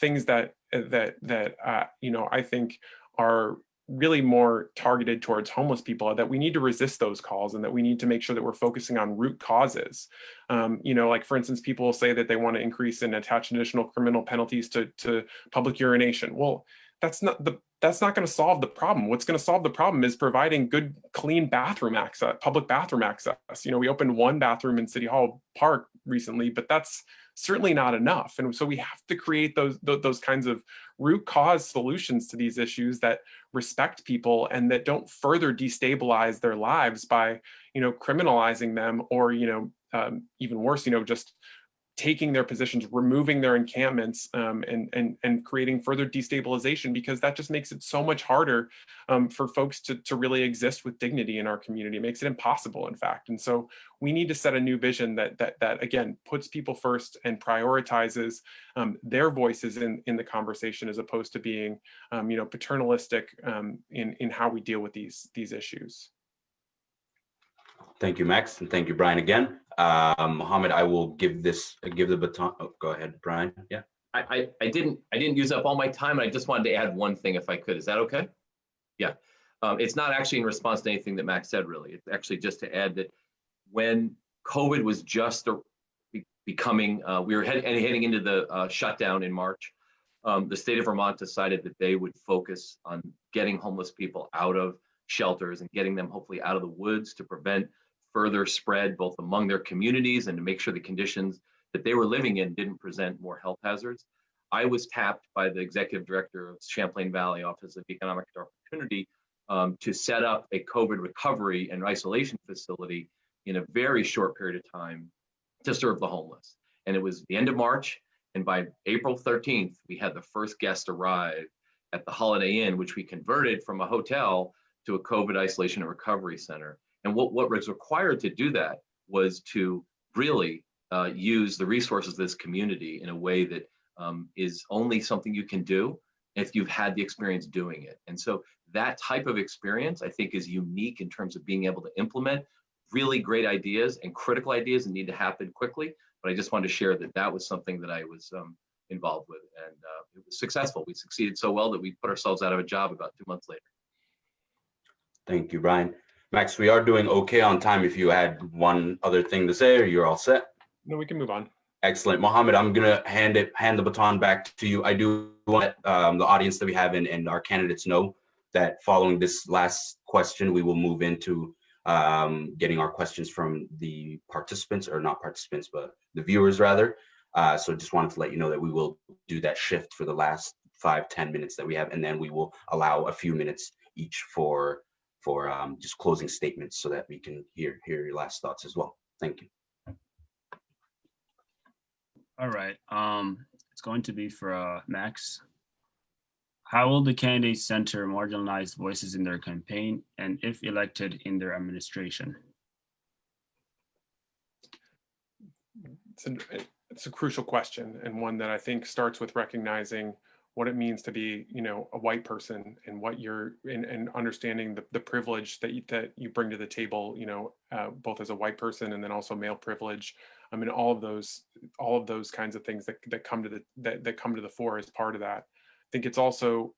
things that I think are really more targeted towards homeless people, that we need to resist those calls and that we need to make sure that we're focusing on root causes. Like for instance, people will say that they want to increase and attach additional criminal penalties to public urination. Well, that's not going to solve the problem. What's going to solve the problem is providing good, clean bathroom access, public bathroom access. We opened one bathroom in City Hall Park recently, but that's certainly not enough. And so we have to create those kinds of root cause solutions to these issues that respect people and that don't further destabilize their lives by, criminalizing them or, even worse, just taking their positions, removing their encampments, and creating further destabilization, because that just makes it so much harder for folks to really exist with dignity in our community. It makes it impossible, in fact. And so we need to set a new vision that again puts people first and prioritizes their voices in the conversation, as opposed to being paternalistic in how we deal with these issues. Thank you, Max, and thank you, Brian, again. Mohamed, I will give the baton. Oh, go ahead, Brian. Yeah. I didn't use up all my time. I just wanted to add one thing if I could. Is that okay? Yeah. It's not actually in response to anything that Max said, really. It's actually just to add that when COVID was just becoming, we were heading into the shutdown in March, the state of Vermont decided that they would focus on getting homeless people out of shelters and getting them hopefully out of the woods to prevent further spread both among their communities and to make sure the conditions that they were living in didn't present more health hazards. I was tapped by the executive director of Champlain Valley Office of Economic Opportunity to set up a COVID recovery and isolation facility in a very short period of time to serve the homeless. And it was the end of March. And by April 13th, we had the first guest arrive at the Holiday Inn, which we converted from a hotel to a COVID isolation and recovery center. And what was required to do that was to really use the resources of this community in a way that is only something you can do if you've had the experience doing it. And so that type of experience, I think, is unique in terms of being able to implement really great ideas and critical ideas that need to happen quickly. But I just wanted to share that that was something that I was involved with, and it was successful. We succeeded so well that we put ourselves out of a job about 2 months later. Thank you, Brian. Max, we are doing okay on time. If you had one other thing to say, or you're all set? No, we can move on. Excellent. Mohamed, I'm going to hand the baton back to you. I do want the audience that we have and our candidates know that following this last question, we will move into getting our questions from the participants, or not participants, but the viewers rather. So just wanted to let you know that we will do that shift for the last 5-10 minutes that we have, and then we will allow a few minutes each for just closing statements so that we can hear your last thoughts as well. Thank you. All right, it's going to be for Max. How will the candidates center marginalized voices in their campaign and, if elected, in their administration? It's a crucial question, and one that I think starts with recognizing what it means to be, a white person, and what you're and understanding the privilege that you bring to the table, both as a white person and then also male privilege. I mean, all of those kinds of things that come to the fore as part of that. I think it's also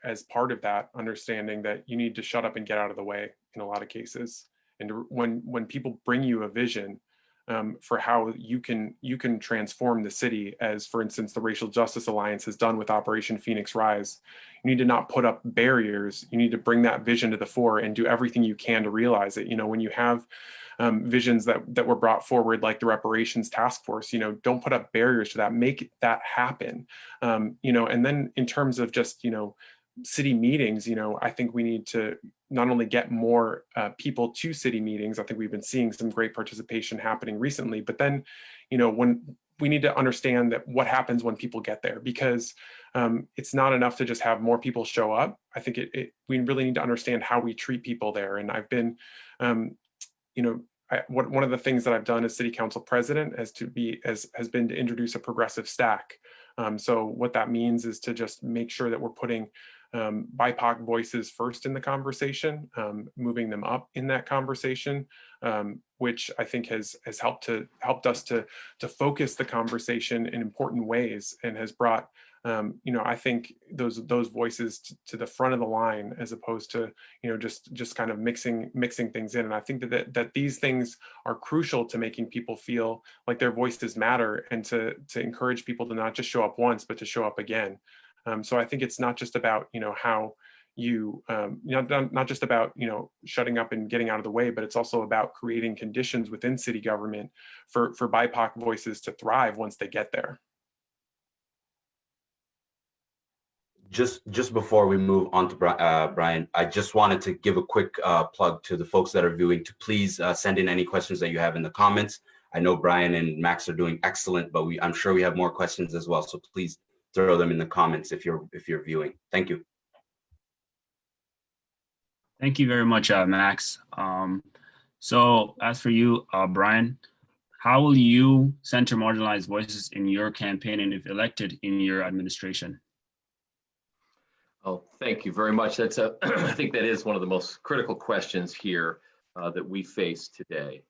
as part of that understanding that you need to shut up and get out of the way in a lot of cases. And when people bring you a vision for how you can transform the city, as for instance the Racial Justice Alliance has done with Operation Phoenix Rise, you need to not put up barriers. You need to bring that vision to the fore and do everything you can to realize it. When you have visions that were brought forward, like the reparations task force, don't put up barriers to that, make that happen. And then in terms of just, city meetings, I think we need to not only get more people to city meetings. I think we've been seeing some great participation happening recently, but then, when we need to understand that what happens when people get there, because it's not enough to just have more people show up. I think we really need to understand how we treat people there. And I've been, one of the things that I've done as city council president has been to introduce a progressive stack. So what that means is to just make sure that we're putting BIPOC voices first in the conversation, moving them up in that conversation, which I think has helped us to focus the conversation in important ways, and has brought I think those voices to the front of the line, as opposed to just kind of mixing things in. And I think that these things are crucial to making people feel like their voices matter, and to encourage people to not just show up once, but to show up again. So I think it's not just about how you not just about shutting up and getting out of the way, but it's also about creating conditions within city government for BIPOC voices to thrive once they get there. Just before we move on to Brian, I just wanted to give a quick plug to the folks that are viewing to please send in any questions that you have in the comments. I know Brian and Max are doing excellent, but I'm sure we have more questions as well. So please throw them in the comments if you're viewing. Thank you. Thank you very much, Max. So as for you, Brian, how will you center marginalized voices in your campaign and, if elected, in your administration? Oh, thank you very much. That's I think that is one of the most critical questions here that we face today.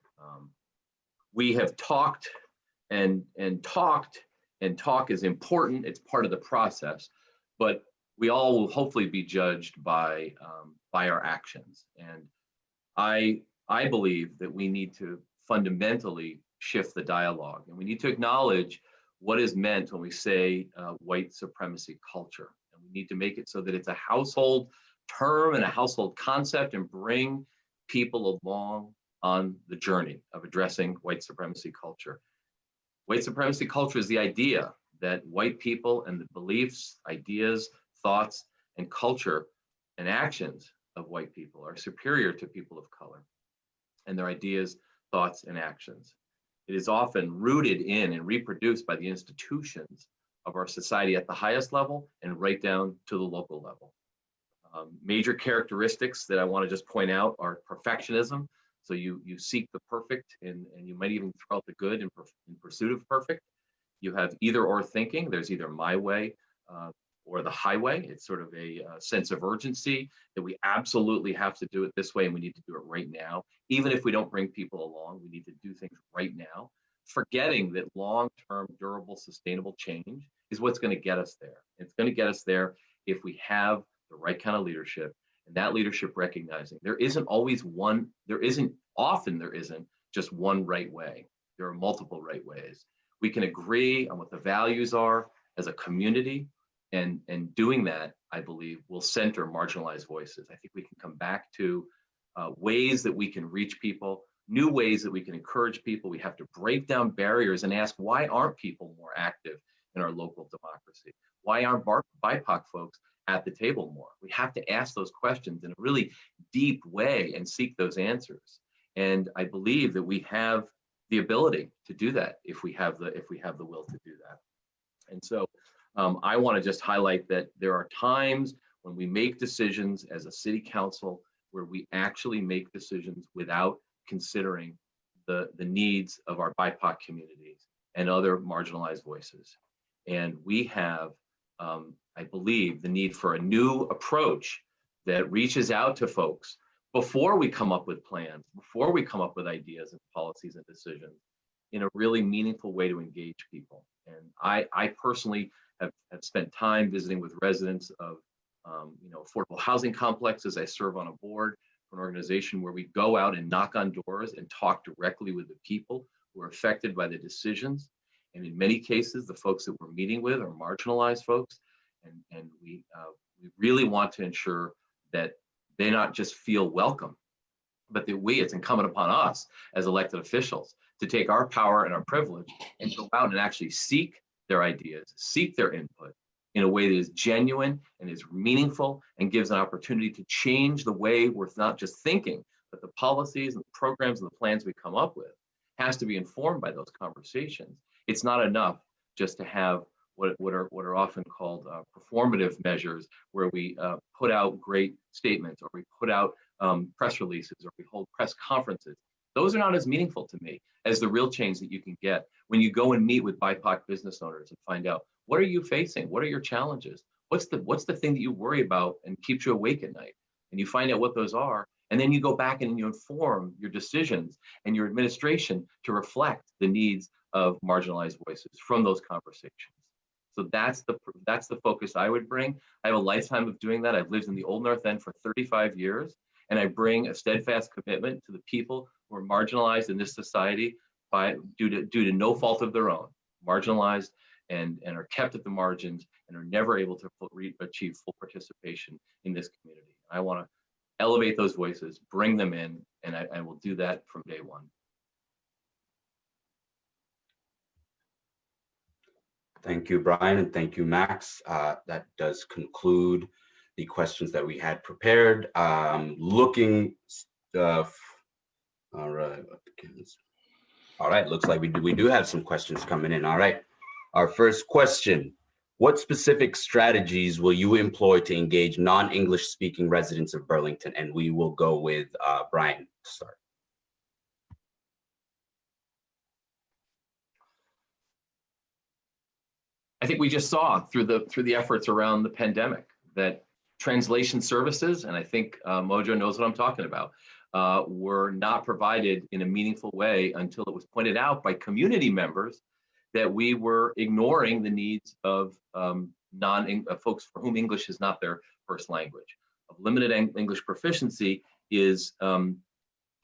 We have talked and talked and talk is important. It's part of the process, but we all will hopefully be judged by our actions. And I believe that we need to fundamentally shift the dialogue, and we need to acknowledge what is meant when we say white supremacy culture. And we need to make it so that it's a household term and a household concept, and bring people along on the journey of addressing white supremacy culture. White supremacy culture is the idea that white people and the beliefs, ideas, thoughts, and culture and actions of white people are superior to people of color and their ideas, thoughts, and actions. It is often rooted in and reproduced by the institutions of our society at the highest level and right down to the local level. Major characteristics that I want to just point out are perfectionism. So you seek the perfect, and you might even throw out the good in pursuit of perfect. You have either or thinking. There's either my way or the highway. It's sort of a sense of urgency that we absolutely have to do it this way, and we need to do it right now. Even if we don't bring people along, we need to do things right now, forgetting that long-term, durable, sustainable change is what's going to get us there. It's going to get us there if we have the right kind of leadership, and that leadership recognizing there isn't just one right way. There are multiple right ways. We can agree on what the values are as a community, and doing that, I believe, will center marginalized voices. I think we can come back to ways that we can reach people, new ways that we can encourage people. We have to break down barriers and ask, why aren't people more active in our local democracy? Why aren't BIPOC folks at the table more? We have to ask those questions in a really deep way and seek those answers. And I believe that we have the ability to do that if we have the will to do that. And so I want to just highlight that there are times when we make decisions as a city council where we actually make decisions without considering the needs of our BIPOC communities and other marginalized voices. And we have, I believe, the need for a new approach that reaches out to folks before we come up with plans, before we come up with ideas and policies and decisions, in a really meaningful way to engage people. And I personally have spent time visiting with residents of affordable housing complexes. I serve on a board for an organization where we go out and knock on doors and talk directly with the people who are affected by the decisions. And in many cases, the folks that we're meeting with are marginalized folks. And we really want to ensure that they not just feel welcome, but that it's incumbent upon us as elected officials to take our power and our privilege and go out and actually seek their ideas, seek their input in a way that is genuine and is meaningful and gives an opportunity to change the way we're not just thinking, but the policies and the programs and the plans we come up with has to be informed by those conversations. It's not enough just to have what are often called performative measures, where we put out great statements, or we put out press releases, or we hold press conferences. Those are not as meaningful to me as the real change that you can get when you go and meet with BIPOC business owners and find out, what are you facing? What are your challenges? What's the thing that you worry about and keeps you awake at night? And you find out what those are, and then you go back and you inform your decisions and your administration to reflect the needs of marginalized voices from those conversations. So that's the focus I would bring. I have a lifetime of doing that. I've lived in the Old North End for 35 years, and I bring a steadfast commitment to the people who are marginalized in this society due to no fault of their own, marginalized and are kept at the margins and are never able to achieve full participation in this community. I want to elevate those voices, bring them in, and I will do that from day one. Thank you, Brian, and thank you, Max. That does conclude the questions that we had prepared. All right, looks like we do have some questions coming in. All right, our first question: what specific strategies will you employ to engage non-English speaking residents of Burlington? And we will go with Brian to start. I think we just saw through the efforts around the pandemic that translation services, and I think Mojo knows what I'm talking about, were not provided in a meaningful way until it was pointed out by community members that we were ignoring the needs of folks for whom English is not their first language. Of limited English proficiency is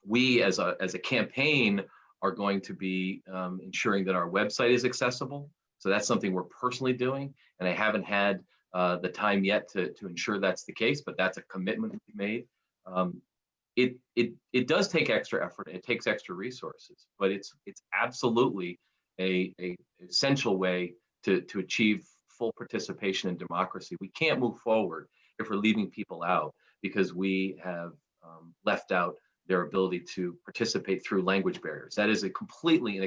we as a campaign are going to be ensuring that our website is accessible. So that's something we're personally doing, and I haven't had the time yet to ensure that's the case, but that's a commitment we made. It does take extra effort, it takes extra resources, but it's absolutely a essential way to achieve full participation in democracy. We can't move forward if we're leaving people out because we have left out their ability to participate through language barriers. That is completely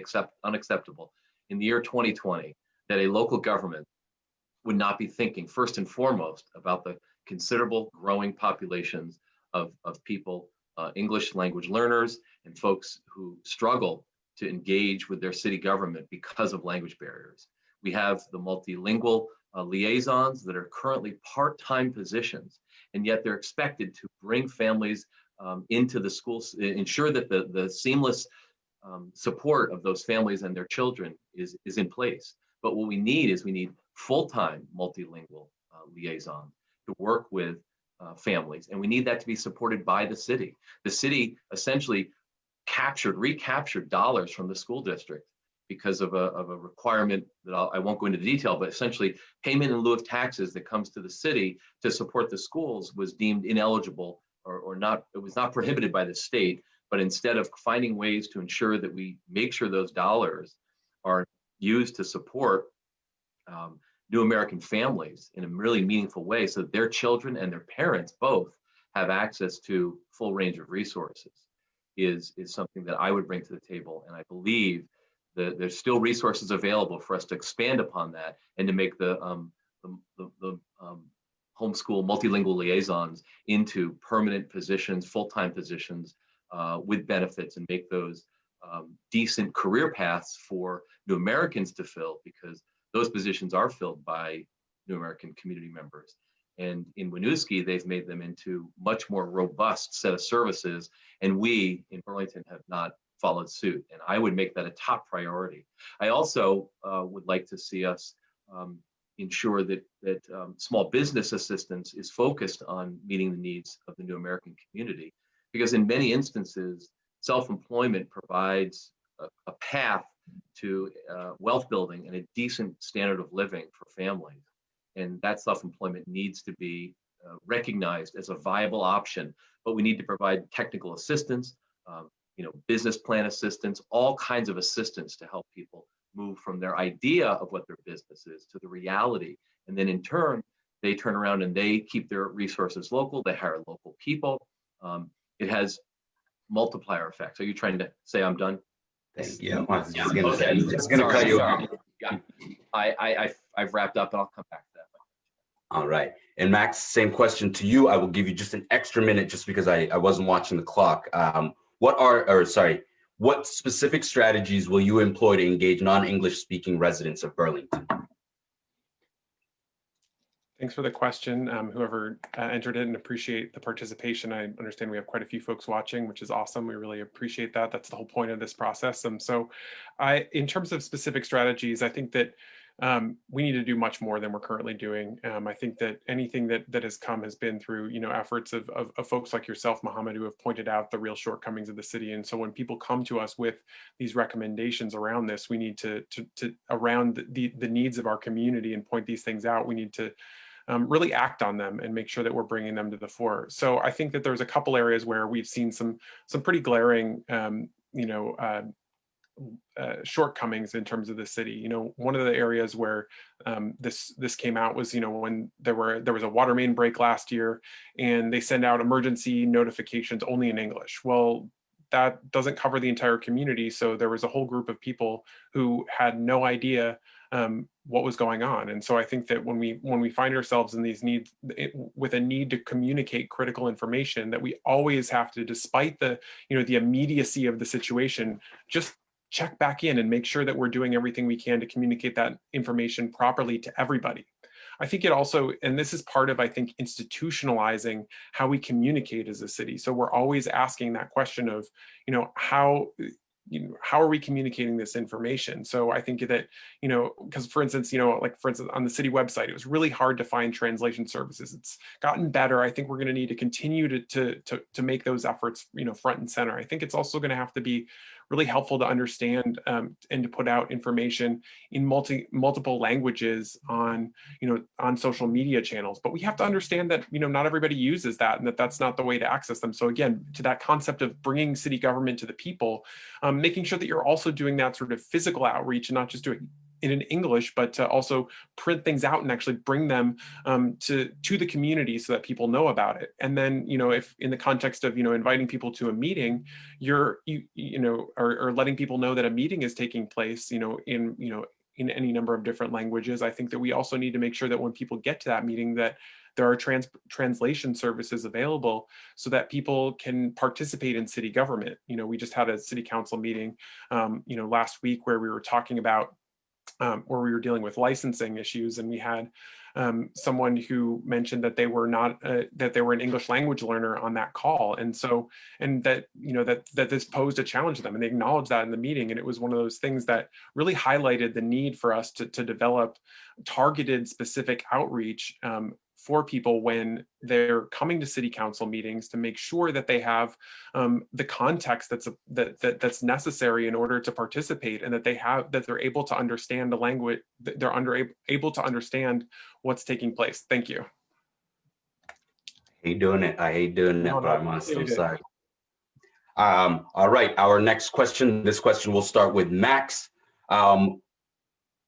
unacceptable in the year 2020, that a local government would not be thinking first and foremost about the considerable growing populations of people, English language learners and folks who struggle to engage with their city government because of language barriers. We have the multilingual liaisons that are currently part-time positions, and yet they're expected to bring families into the schools, ensure that the seamless support of those families and their children is in place. But what we need full-time multilingual liaison to work with families, and we need that to be supported by the city. The city essentially recaptured dollars from the school district because of a requirement that I won't go into detail, but essentially payment in lieu of taxes that comes to the city to support the schools was deemed ineligible or not. It was not prohibited by the state, but instead of finding ways to ensure that we make sure those dollars are used to support new American families in a really meaningful way so that their children and their parents both have access to full range of resources is something that I would bring to the table. And I believe that there's still resources available for us to expand upon that and to make the homeschool multilingual liaisons into permanent positions, full-time positions with benefits, and make those decent career paths for new Americans to fill, because those positions are filled by new American community members. And in Winooski, they've made them into much more robust set of services, and we in Burlington have not followed suit. And I would make that a top priority. I also would like to see us ensure that small business assistance is focused on meeting the needs of the new American community, because in many instances, self-employment provides a path to wealth building and a decent standard of living for families. And that self-employment needs to be recognized as a viable option, but we need to provide technical assistance, business plan assistance, all kinds of assistance to help people move from their idea of what their business is to the reality. And then in turn, they turn around and they keep their resources local, they hire local people. It has multiplier effects. Are you trying to say I'm done? Thank you. I was just gonna cut you off. Yeah. I've wrapped up, and I'll come back to that. All right. And Max, same question to you. I will give you just an extra minute just because I wasn't watching the clock. What specific strategies will you employ to engage non-English speaking residents of Burlington? Thanks for the question, whoever entered it, and appreciate the participation. I understand we have quite a few folks watching, which is awesome. We really appreciate that. That's the whole point of this process. So in terms of specific strategies, I think that we need to do much more than we're currently doing. I think that anything that has come has been through, efforts of folks like yourself, Mohamed, who have pointed out the real shortcomings of the city. And so when people come to us with these recommendations around this, we need to around the needs of our community and point these things out. We need to really act on them and make sure that we're bringing them to the fore. So I think that there's a couple areas where we've seen some pretty glaring, shortcomings in terms of the city. One of the areas where this came out was, when there was a water main break last year, and they send out emergency notifications only in English. Well, that doesn't cover the entire community. So there was a whole group of people who had no idea what was going on. And so I think that when we find ourselves in these needs, with a need to communicate critical information, that we always have to, despite the immediacy of the situation, just check back in and make sure that we're doing everything we can to communicate that information properly to everybody. I think it also, and this is part of, I think, institutionalizing how we communicate as a city. So we're always asking that question of, how how are we communicating this information? So I think that, because for instance, like for instance, on the city website, it was really hard to find translation services. It's gotten better. I think we're going to need to continue to make those efforts, front and center. I think it's also going to have to be really helpful to understand and to put out information in multiple languages on social media channels. But we have to understand that not everybody uses that, and that's not the way to access them. So again, to that concept of bringing city government to the people, making sure that you're also doing that sort of physical outreach and not just doing it in English, but to also print things out and actually bring them to the community so that people know about it. And then, if in the context of, inviting people to a meeting, or letting people know that a meeting is taking place, in any number of different languages, I think that we also need to make sure that when people get to that meeting, that there are translation services available so that people can participate in city government. We just had a city council meeting, last week where we were talking about where we were dealing with licensing issues, and we had someone who mentioned that they were not that they were an English language learner on that call, and that that this posed a challenge to them, and they acknowledged that in the meeting. And it was one of those things that really highlighted the need for us to develop targeted, specific outreach for people when they're coming to city council meetings, to make sure that they have the context that's necessary in order to participate, and that they're able to understand the language, that they're able to understand what's taking place. Thank you. I hate doing it, No, but I'm you so did. sorry. All right, our next question. This question will start with Max.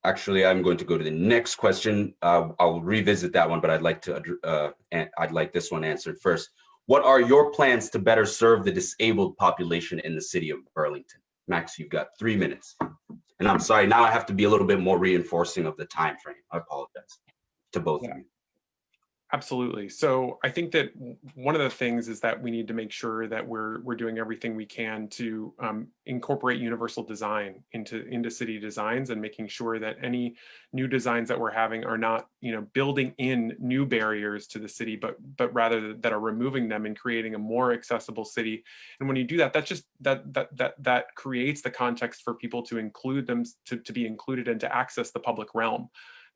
Actually, I'm going to go to the next question. I'll revisit that one, but I'd like this one answered first. What are your plans to better serve the disabled population in the city of Burlington? Max, you've got 3 minutes. And I'm sorry, now I have to be a little bit more reinforcing of the time frame. I apologize to both of you. Absolutely. So I think that one of the things is that we need to make sure that we're doing everything we can to incorporate universal design into city designs, and making sure that any new designs that we're having are not building in new barriers to the city, but rather that are removing them and creating a more accessible city. And when you do that, that creates the context for people to include them, to be included and to access the public realm.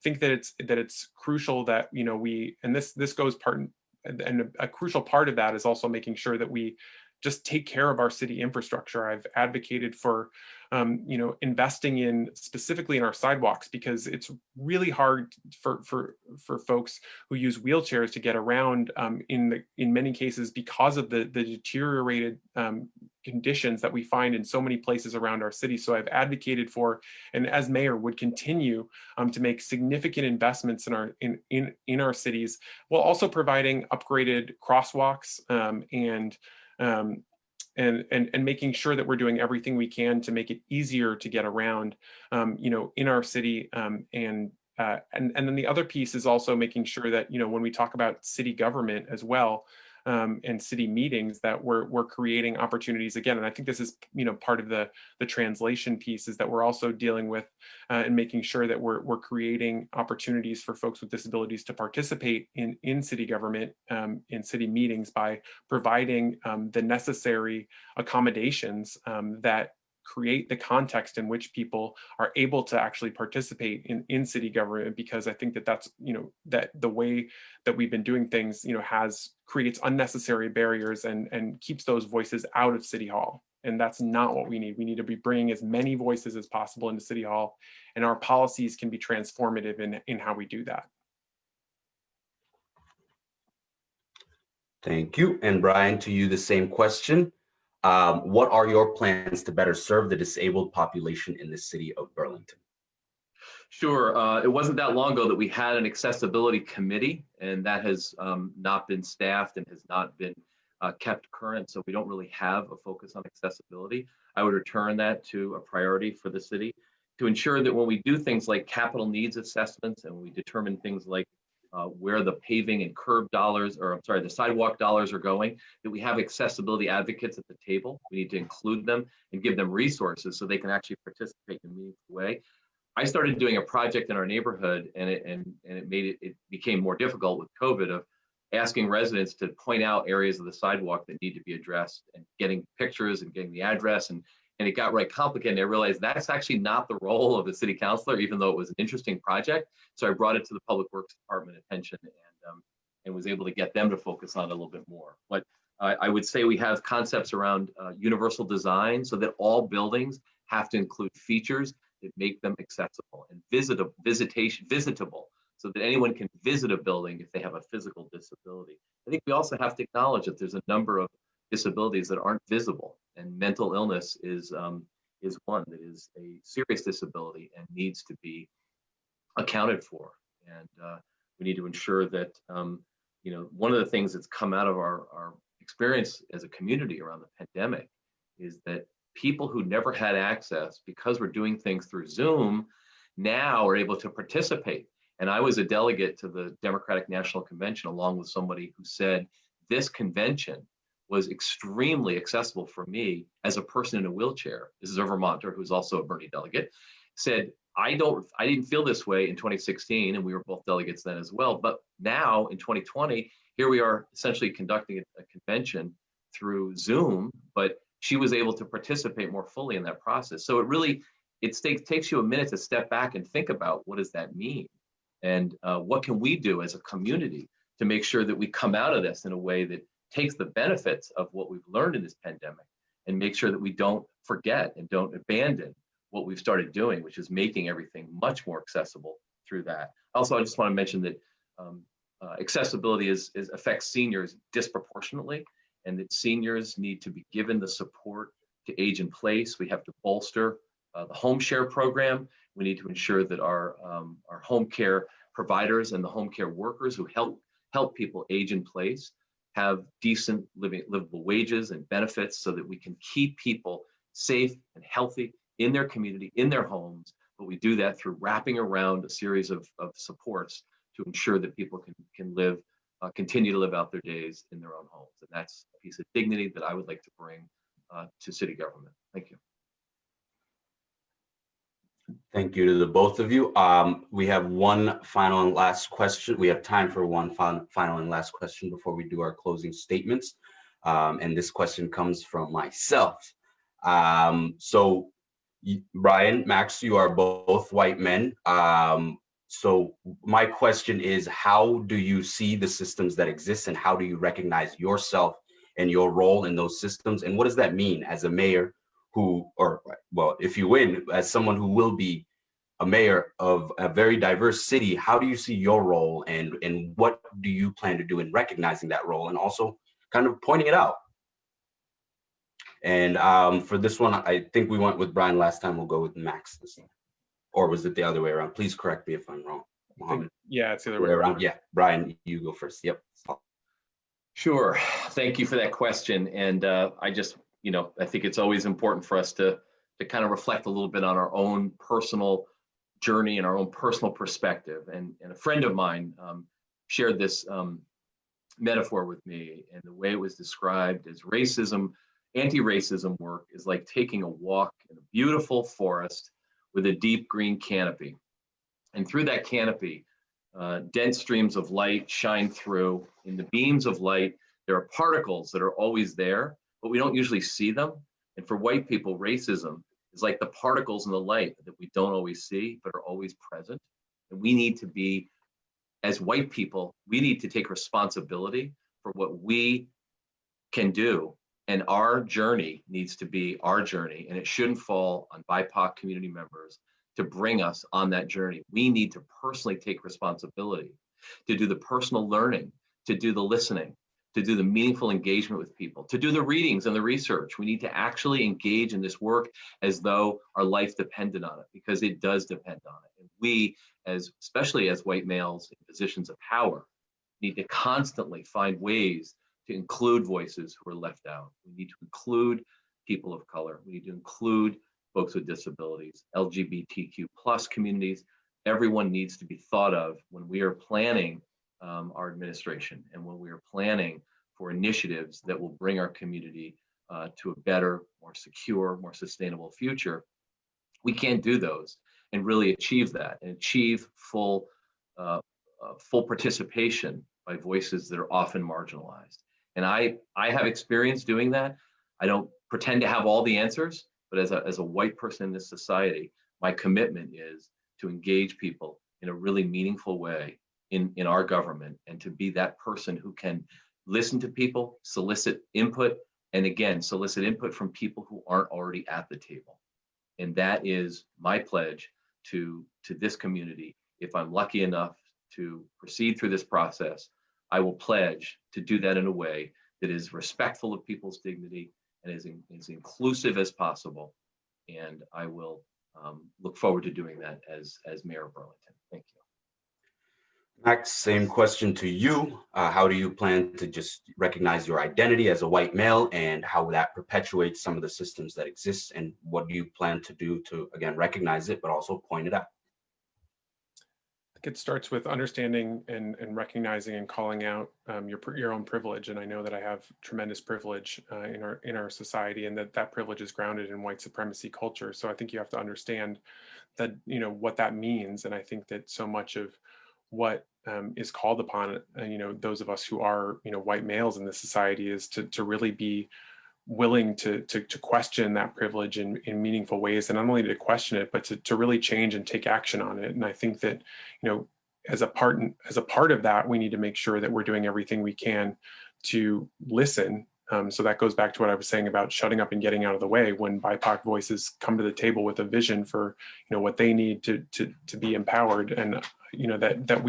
Think that it's crucial that this goes part, and a crucial part of that is also making sure that we just take care of our city infrastructure. I've advocated for investing specifically in our sidewalks, because it's really hard for folks who use wheelchairs to get around in many cases, because of the deteriorated conditions that we find in so many places around our city. So I've advocated for, and as mayor would continue to make significant investments in our cities, while also providing upgraded crosswalks and making sure that we're doing everything we can to make it easier to get around, in our city. And then the other piece is also making sure that, when we talk about city government as well, and city meetings, that we're creating opportunities again. And I think this is, part of the translation piece, is that we're also dealing with and making sure that we're creating opportunities for folks with disabilities to participate in city government, in city meetings, by providing the necessary accommodations that create the context in which people are able to actually participate in city government. Because I think that's, that the way that we've been doing things, creates unnecessary barriers and keeps those voices out of City Hall. And that's not what we need. We need to be bringing as many voices as possible into City Hall, and our policies can be transformative in how we do that. Thank you. And Brian, to you, the same question. What are your plans to better serve the disabled population in the city of Burlington? Sure. It wasn't that long ago that we had an accessibility committee, and that has not been staffed and has not been kept current. So we don't really have a focus on accessibility. I would return that to a priority for the city, to ensure that when we do things like capital needs assessments, and we determine things like where the paving and curb dollars, or I'm sorry, the sidewalk dollars are going, that we have accessibility advocates at the table. We need to include them and give them resources so they can actually participate in a meaningful way. I started doing a project in our neighborhood, and it became more difficult with COVID, of asking residents to point out areas of the sidewalk that need to be addressed, and getting pictures and getting the address and and it got right complicated. And I realized that's actually not the role of the city councilor, even though it was an interesting project. So I brought it to the Public Works Department attention and was able to get them to focus on it a little bit more. But I would say we have concepts around universal design, so that all buildings have to include features that make them accessible and visitable, so that anyone can visit a building if they have a physical disability. I think we also have to acknowledge that there's a number of disabilities that aren't visible, and mental illness is one that is a serious disability and needs to be accounted for. And we need to ensure that one of the things that's come out of our experience as a community around the pandemic is that people who never had access, because we're doing things through Zoom, now are able to participate. And I was a delegate to the Democratic National Convention, along with somebody who said this convention was extremely accessible for me as a person in a wheelchair. This is a Vermonter who's also a Bernie delegate, said, I didn't feel this way in 2016, and we were both delegates then as well. But now in 2020, here we are essentially conducting a convention through Zoom, but she was able to participate more fully in that process. So it takes you a minute to step back and think about, what does that mean? And what can we do as a community to make sure that we come out of this in a way that takes the benefits of what we've learned in this pandemic and make sure that we don't forget and don't abandon what we've started doing, which is making everything much more accessible through that. Also, I just want to mention that accessibility affects seniors disproportionately, and that seniors need to be given the support to age in place. We have to bolster the home share program. We need to ensure that our home care providers and the home care workers who help people age in place have decent livable wages and benefits, so that we can keep people safe and healthy in their community, in their homes. But we do that through wrapping around a series of supports to ensure that people can continue to live out their days in their own homes. And that's a piece of dignity that I would like to bring to city government. Thank you. Thank you to the both of you. We have one final and last question. We have time for one final and last question before we do our closing statements. And this question comes from myself. So Brian, Max, you are both white men. So my question is, how do you see the systems that exist, and how do you recognize yourself and your role in those systems? And what does that mean as a mayor if you win, as someone who will be a mayor of a very diverse city? How do you see your role, and what do you plan to do in recognizing that role and also kind of pointing it out? And for this one, I think we went with Brian last time. We'll go with Max this time. Or was it the other way around? Please correct me if I'm wrong, Mohamed. Yeah, it's the other way around. Yeah, Brian, you go first. Yep. Sure. Thank you for that question. And I think it's always important for us to kind of reflect a little bit on our own personal journey and our own personal perspective. And a friend of mine shared this metaphor with me, and the way it was described as anti-racism work is like taking a walk in a beautiful forest with a deep green canopy. And through that canopy, dense streams of light shine through. In the beams of light, there are particles that are always there, but we don't usually see them. And for white people, racism is like the particles in the light that we don't always see, but are always present. And we need to be, as white people, we need to take responsibility for what we can do. And our journey needs to be our journey, and it shouldn't fall on BIPOC community members to bring us on that journey. We need to personally take responsibility to do the personal learning, to do the listening, to do the meaningful engagement with people, to do the readings and the research. We need to actually engage in this work as though our life depended on it, because it does depend on it. And we, especially as white males in positions of power, need to constantly find ways to include voices who are left out. We need to include people of color. We need to include folks with disabilities, LGBTQ+ communities. Everyone needs to be thought of when we are planning our administration, and when we are planning for initiatives that will bring our community to a better, more secure, more sustainable future. We can't do those and really achieve that and achieve full participation by voices that are often marginalized. And I have experience doing that. I don't pretend to have all the answers, but as a white person in this society, my commitment is to engage people in a really meaningful way in our government, and to be that person who can listen to people, solicit input, and again, solicit input from people who aren't already at the table. And that is my pledge to this community. If I'm lucky enough to proceed through this process, I will pledge to do that in a way that is respectful of people's dignity and is inclusive as possible. And I will look forward to doing that as Mayor of Burlington. Thank you. Max, same question to you. How do you plan to just recognize your identity as a white male, and how that perpetuates some of the systems that exist? And what do you plan to do to, again, recognize it, but also point it out? I think it starts with understanding and recognizing and calling out your own privilege. And I know that I have tremendous privilege in our society, and that privilege is grounded in white supremacy culture. So I think you have to understand that, what that means. And I think that so much of what is called upon, those of us who are, white males in this society, is to really be willing to question that privilege in meaningful ways, and not only to question it, but to really change and take action on it. And I think that, as a part of that, we need to make sure that we're doing everything we can to listen. So that goes back to what I was saying about shutting up and getting out of the way when BIPOC voices come to the table with a vision for, what they need to be empowered, and that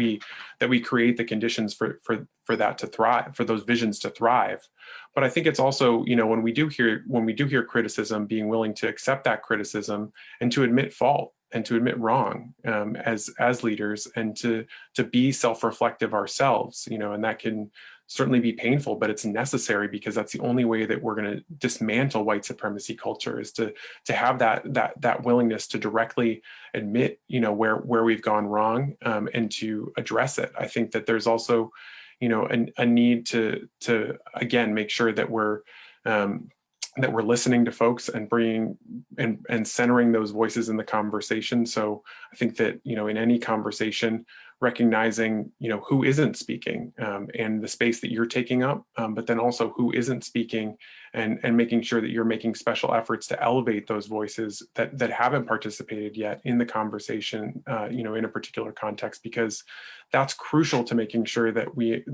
we create the conditions for that to thrive, for those visions to thrive. But I think it's also, when we do hear criticism, being willing to accept that criticism and to admit fault and to admit wrong as leaders, and to be self-reflective ourselves, and that can certainly be painful, but it's necessary, because that's the only way that we're going to dismantle white supremacy culture, is to have that willingness to directly admit, where we've gone wrong, and to address it. I think that there's also, a need to again make sure that we're listening to folks and bringing and centering those voices in the conversation. So I think that, in any conversation, recognizing, who isn't speaking, and the space that you're taking up, but then also who isn't speaking, and making sure that you're making special efforts to elevate those voices that haven't participated yet in the conversation, in a particular context, because that's crucial to making sure that we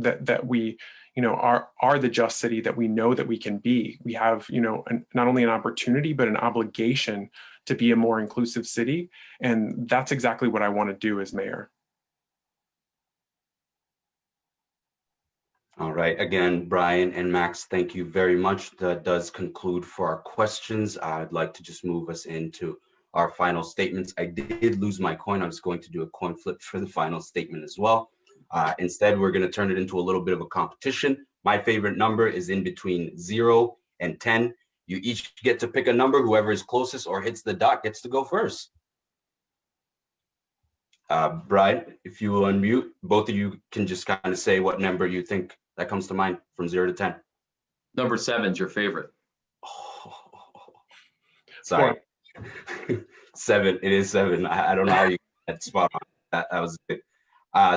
are the just city that we know that we can be. We have, not only an opportunity, but an obligation to be a more inclusive city. And that's exactly what I want to do as mayor. All right, again, Brian and Max, thank you very much. That does conclude for our questions. I'd like to just move us into our final statements. I did lose my coin. I was going to do a coin flip for the final statement as well. Instead, we're going to turn it into a little bit of a competition. My favorite number is in between 0 and 10. You each get to pick a number. Whoever is closest or hits the dot gets to go first. Brian, if you will unmute, both of you can just kind of say what number you think that comes to mind from 0 to 10. Number 7's your favorite. Oh, sorry. 7. It is 7. I don't know how you got that spot on. That was good.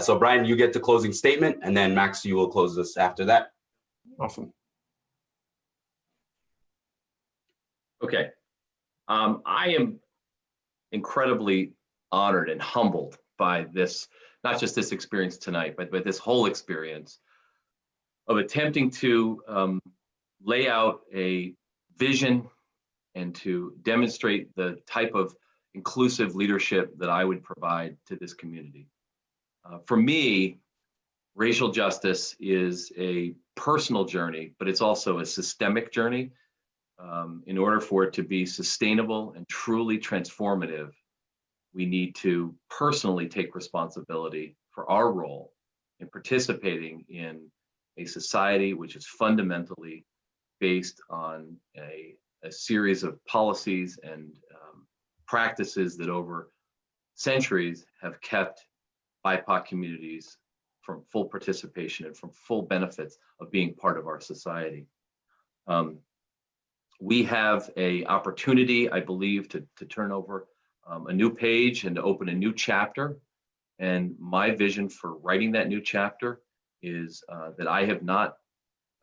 So Brian, you get the closing statement, and then Max, you will close us after that. Awesome. Okay. I am incredibly honored and humbled by this, not just this experience tonight, but this whole experience of attempting to lay out a vision and to demonstrate the type of inclusive leadership that I would provide to this community. For me, racial justice is a personal journey, but it's also a systemic journey. In order for it to be sustainable and truly transformative, we need to personally take responsibility for our role in participating in a society which is fundamentally based on a series of policies and practices that over centuries have kept BIPOC communities from full participation and from full benefits of being part of our society. We have an opportunity, I believe, to turn over a new page and to open a new chapter. And my vision for writing that new chapter is that I have not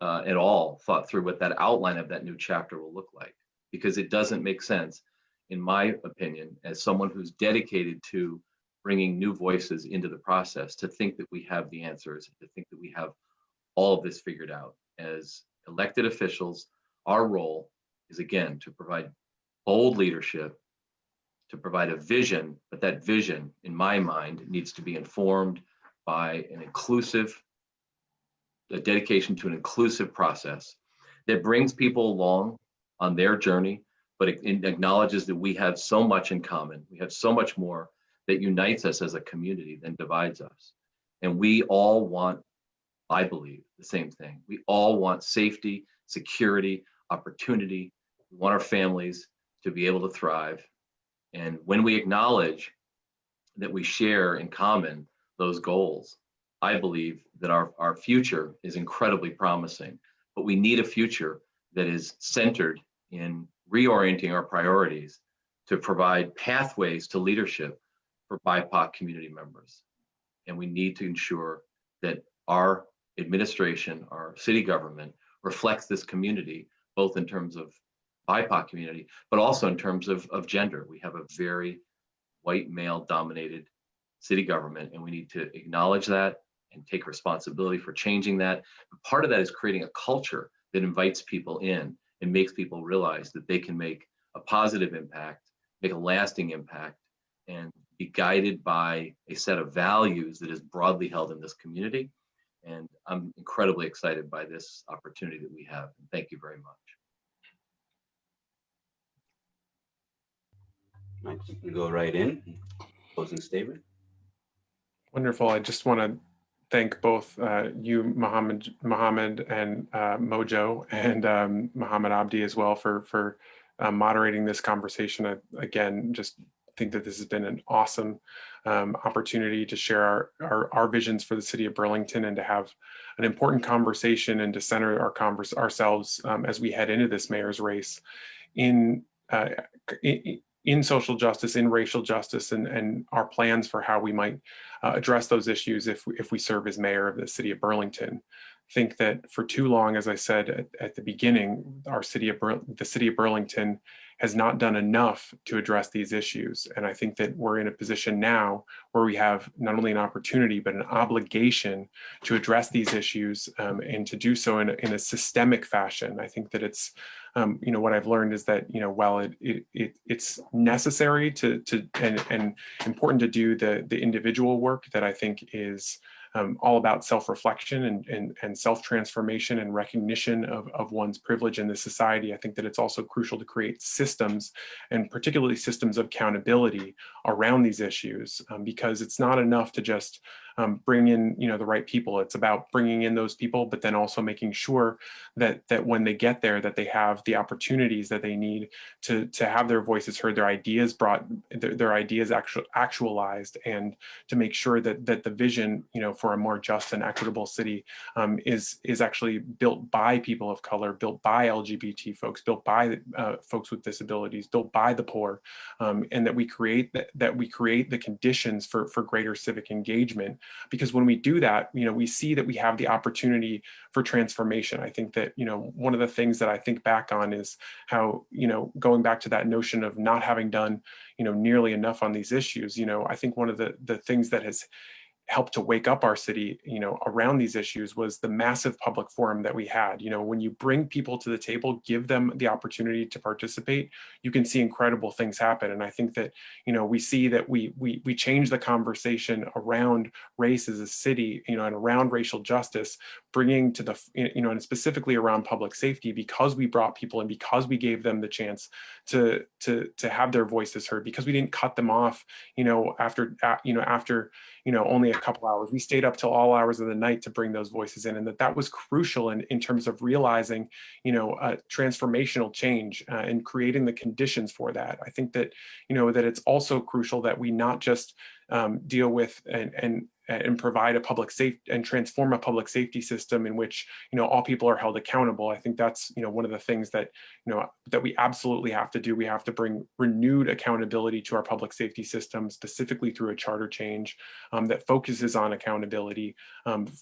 at all thought through what that outline of that new chapter will look like. because it doesn't make sense, in my opinion, as someone who's dedicated to bringing new voices into the process, to think that we have the answers, to think that we have all of this figured out. As elected officials, our role is, again, to provide bold leadership, to provide a vision, but that vision, in my mind, needs to be informed by a dedication to an inclusive process that brings people along on their journey, but it acknowledges that we have so much in common. We have so much more that unites us as a community than divides us. And we all want, I believe, the same thing. We all want safety, security, opportunity. We want our families to be able to thrive. And when we acknowledge that we share in common those goals, I believe that our future is incredibly promising. But we need a future that is centered in reorienting our priorities to provide pathways to leadership for BIPOC community members. And we need to ensure that our administration, our city government, reflects this community, both in terms of BIPOC community, but also in terms of gender. We have a very white male dominated city government, and we need to acknowledge that and take responsibility for changing that. But part of that is creating a culture that invites people in and makes people realize that they can make a positive impact, make a lasting impact, and be guided by a set of values that is broadly held in this community. And I'm incredibly excited by this opportunity that we have. And thank you very much. Mike, you can go right in. Closing statement. Wonderful. I just want to thank both you, Mohamed, and Mojo, and Mohamed Abdi as well for moderating this conversation. Again, just think that this has been an awesome opportunity to share our visions for the city of Burlington and to have an important conversation and to center ourselves as we head into this mayor's race in social justice, in racial justice, and our plans for how we might address those issues if we serve as mayor of the city of Burlington. Think that for too long, as I said at the beginning, the city of Burlington has not done enough to address these issues. And I think that we're in a position now where we have not only an opportunity, but an obligation to address these issues and to do so in a systemic fashion. I think that it's, what I've learned is that, while it's necessary and important to do the individual work that I think is all about self-reflection and self-transformation and recognition of one's privilege in the society. I think that it's also crucial to create systems, and particularly systems of accountability around these issues, because it's not enough to just bring in the right people. It's about bringing in those people, but then also making sure that when they get there, that they have the opportunities that they need to have their voices heard, their ideas brought, their ideas actualized, and to make sure that the vision for a more just and equitable city is actually built by people of color, built by LGBT folks, built by folks with disabilities, built by the poor, and that we create the conditions for greater civic engagement. Because when we do that, we see that we have the opportunity for transformation. I think that one of the things that I think back on is how going back to that notion of not having done nearly enough on these issues. I think one of the things that has helped to wake up our city, around these issues was the massive public forum that we had. When you bring people to the table, give them the opportunity to participate, you can see incredible things happen. And I think that, we see that we change the conversation around race as a city, and around racial justice, bringing to the, and specifically around public safety, because we brought people in, because we gave them the chance to have their voices heard, because we didn't cut them off, after only a couple hours. We stayed up till all hours of the night to bring those voices in, and that was crucial in terms of realizing, a transformational change and creating the conditions for that. I think that, that it's also crucial that we not just deal with and provide a public safety and transform a public safety system in which, all people are held accountable. I think that's, one of the things that, that we absolutely have to do. We have to bring renewed accountability to our public safety system, specifically through a charter change that focuses on accountability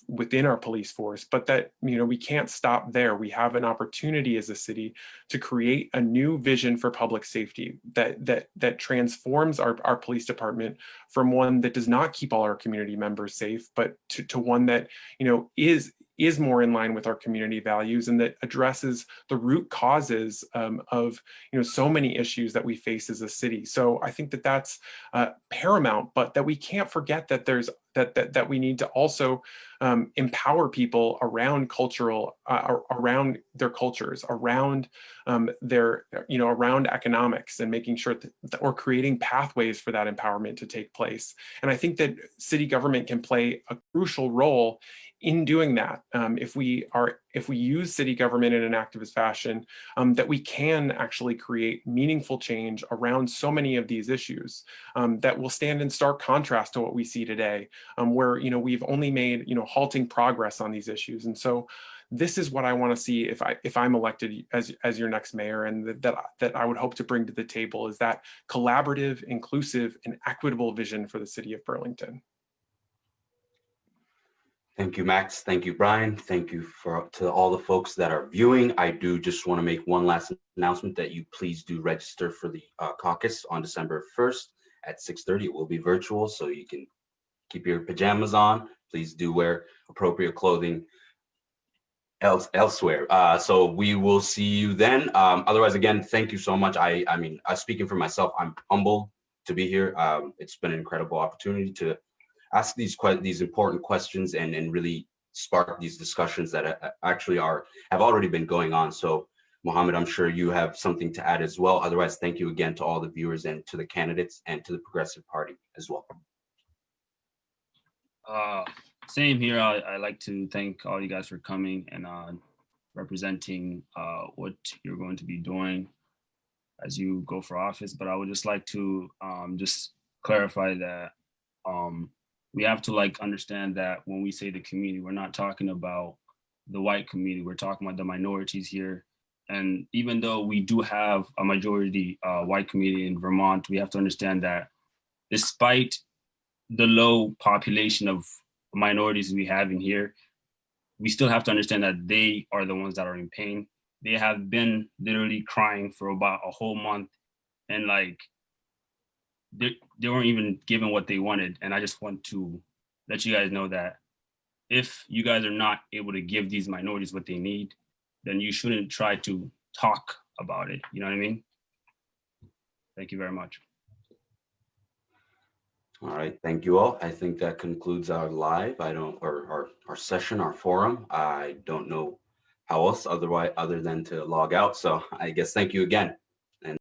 within our police force. But that, we can't stop there. We have an opportunity as a city to create a new vision for public safety that transforms our police department from one that does not keep all our community members safe, but to one that, is more in line with our community values and that addresses the root causes of so many issues that we face as a city. So I think that that's paramount, but that we can't forget that there's that we need to also empower people around around their cultures, around their around economics, and making sure that we're creating pathways for that empowerment to take place. And I think that city government can play a crucial role in doing that. If we use city government in an activist fashion, that we can actually create meaningful change around so many of these issues that will stand in stark contrast to what we see today, where we've only made halting progress on these issues. And so this is what I want to see if I'm elected as your next mayor, and that I would hope to bring to the table is that collaborative, inclusive, and equitable vision for the city of Burlington. Thank you, Max. Thank you, Brian. Thank you to all the folks that are viewing. I do just want to make one last announcement that you please do register for the caucus on December 1st at 6:30. It will be virtual, so you can keep your pajamas on. Please do wear appropriate clothing elsewhere. So we will see you then. Otherwise, again, thank you so much. I mean, speaking for myself, I'm humbled to be here. It's been an incredible opportunity to ask these important questions and really spark these discussions that actually have already been going on. So Mohamed, I'm sure you have something to add as well. Otherwise, thank you again to all the viewers and to the candidates and to the Progressive Party as well. Same here. I like to thank all you guys for coming and representing what you're going to be doing as you go for office. But I would just like to just clarify that we have to understand that when we say the community, we're not talking about the white community. We're talking about the minorities here. And even though we do have a majority white community in Vermont, we have to understand that despite the low population of minorities we have in here, we still have to understand that they are the ones that are in pain. They have been literally crying for about a whole month, and they weren't even given what they wanted. And I just want to let you guys know that if you guys are not able to give these minorities what they need, then you shouldn't try to talk about it. You know what I mean? Thank you very much. All right, thank you all. I think that concludes our live. Our session, our forum. I don't know how else other than to log out. So I guess thank you again.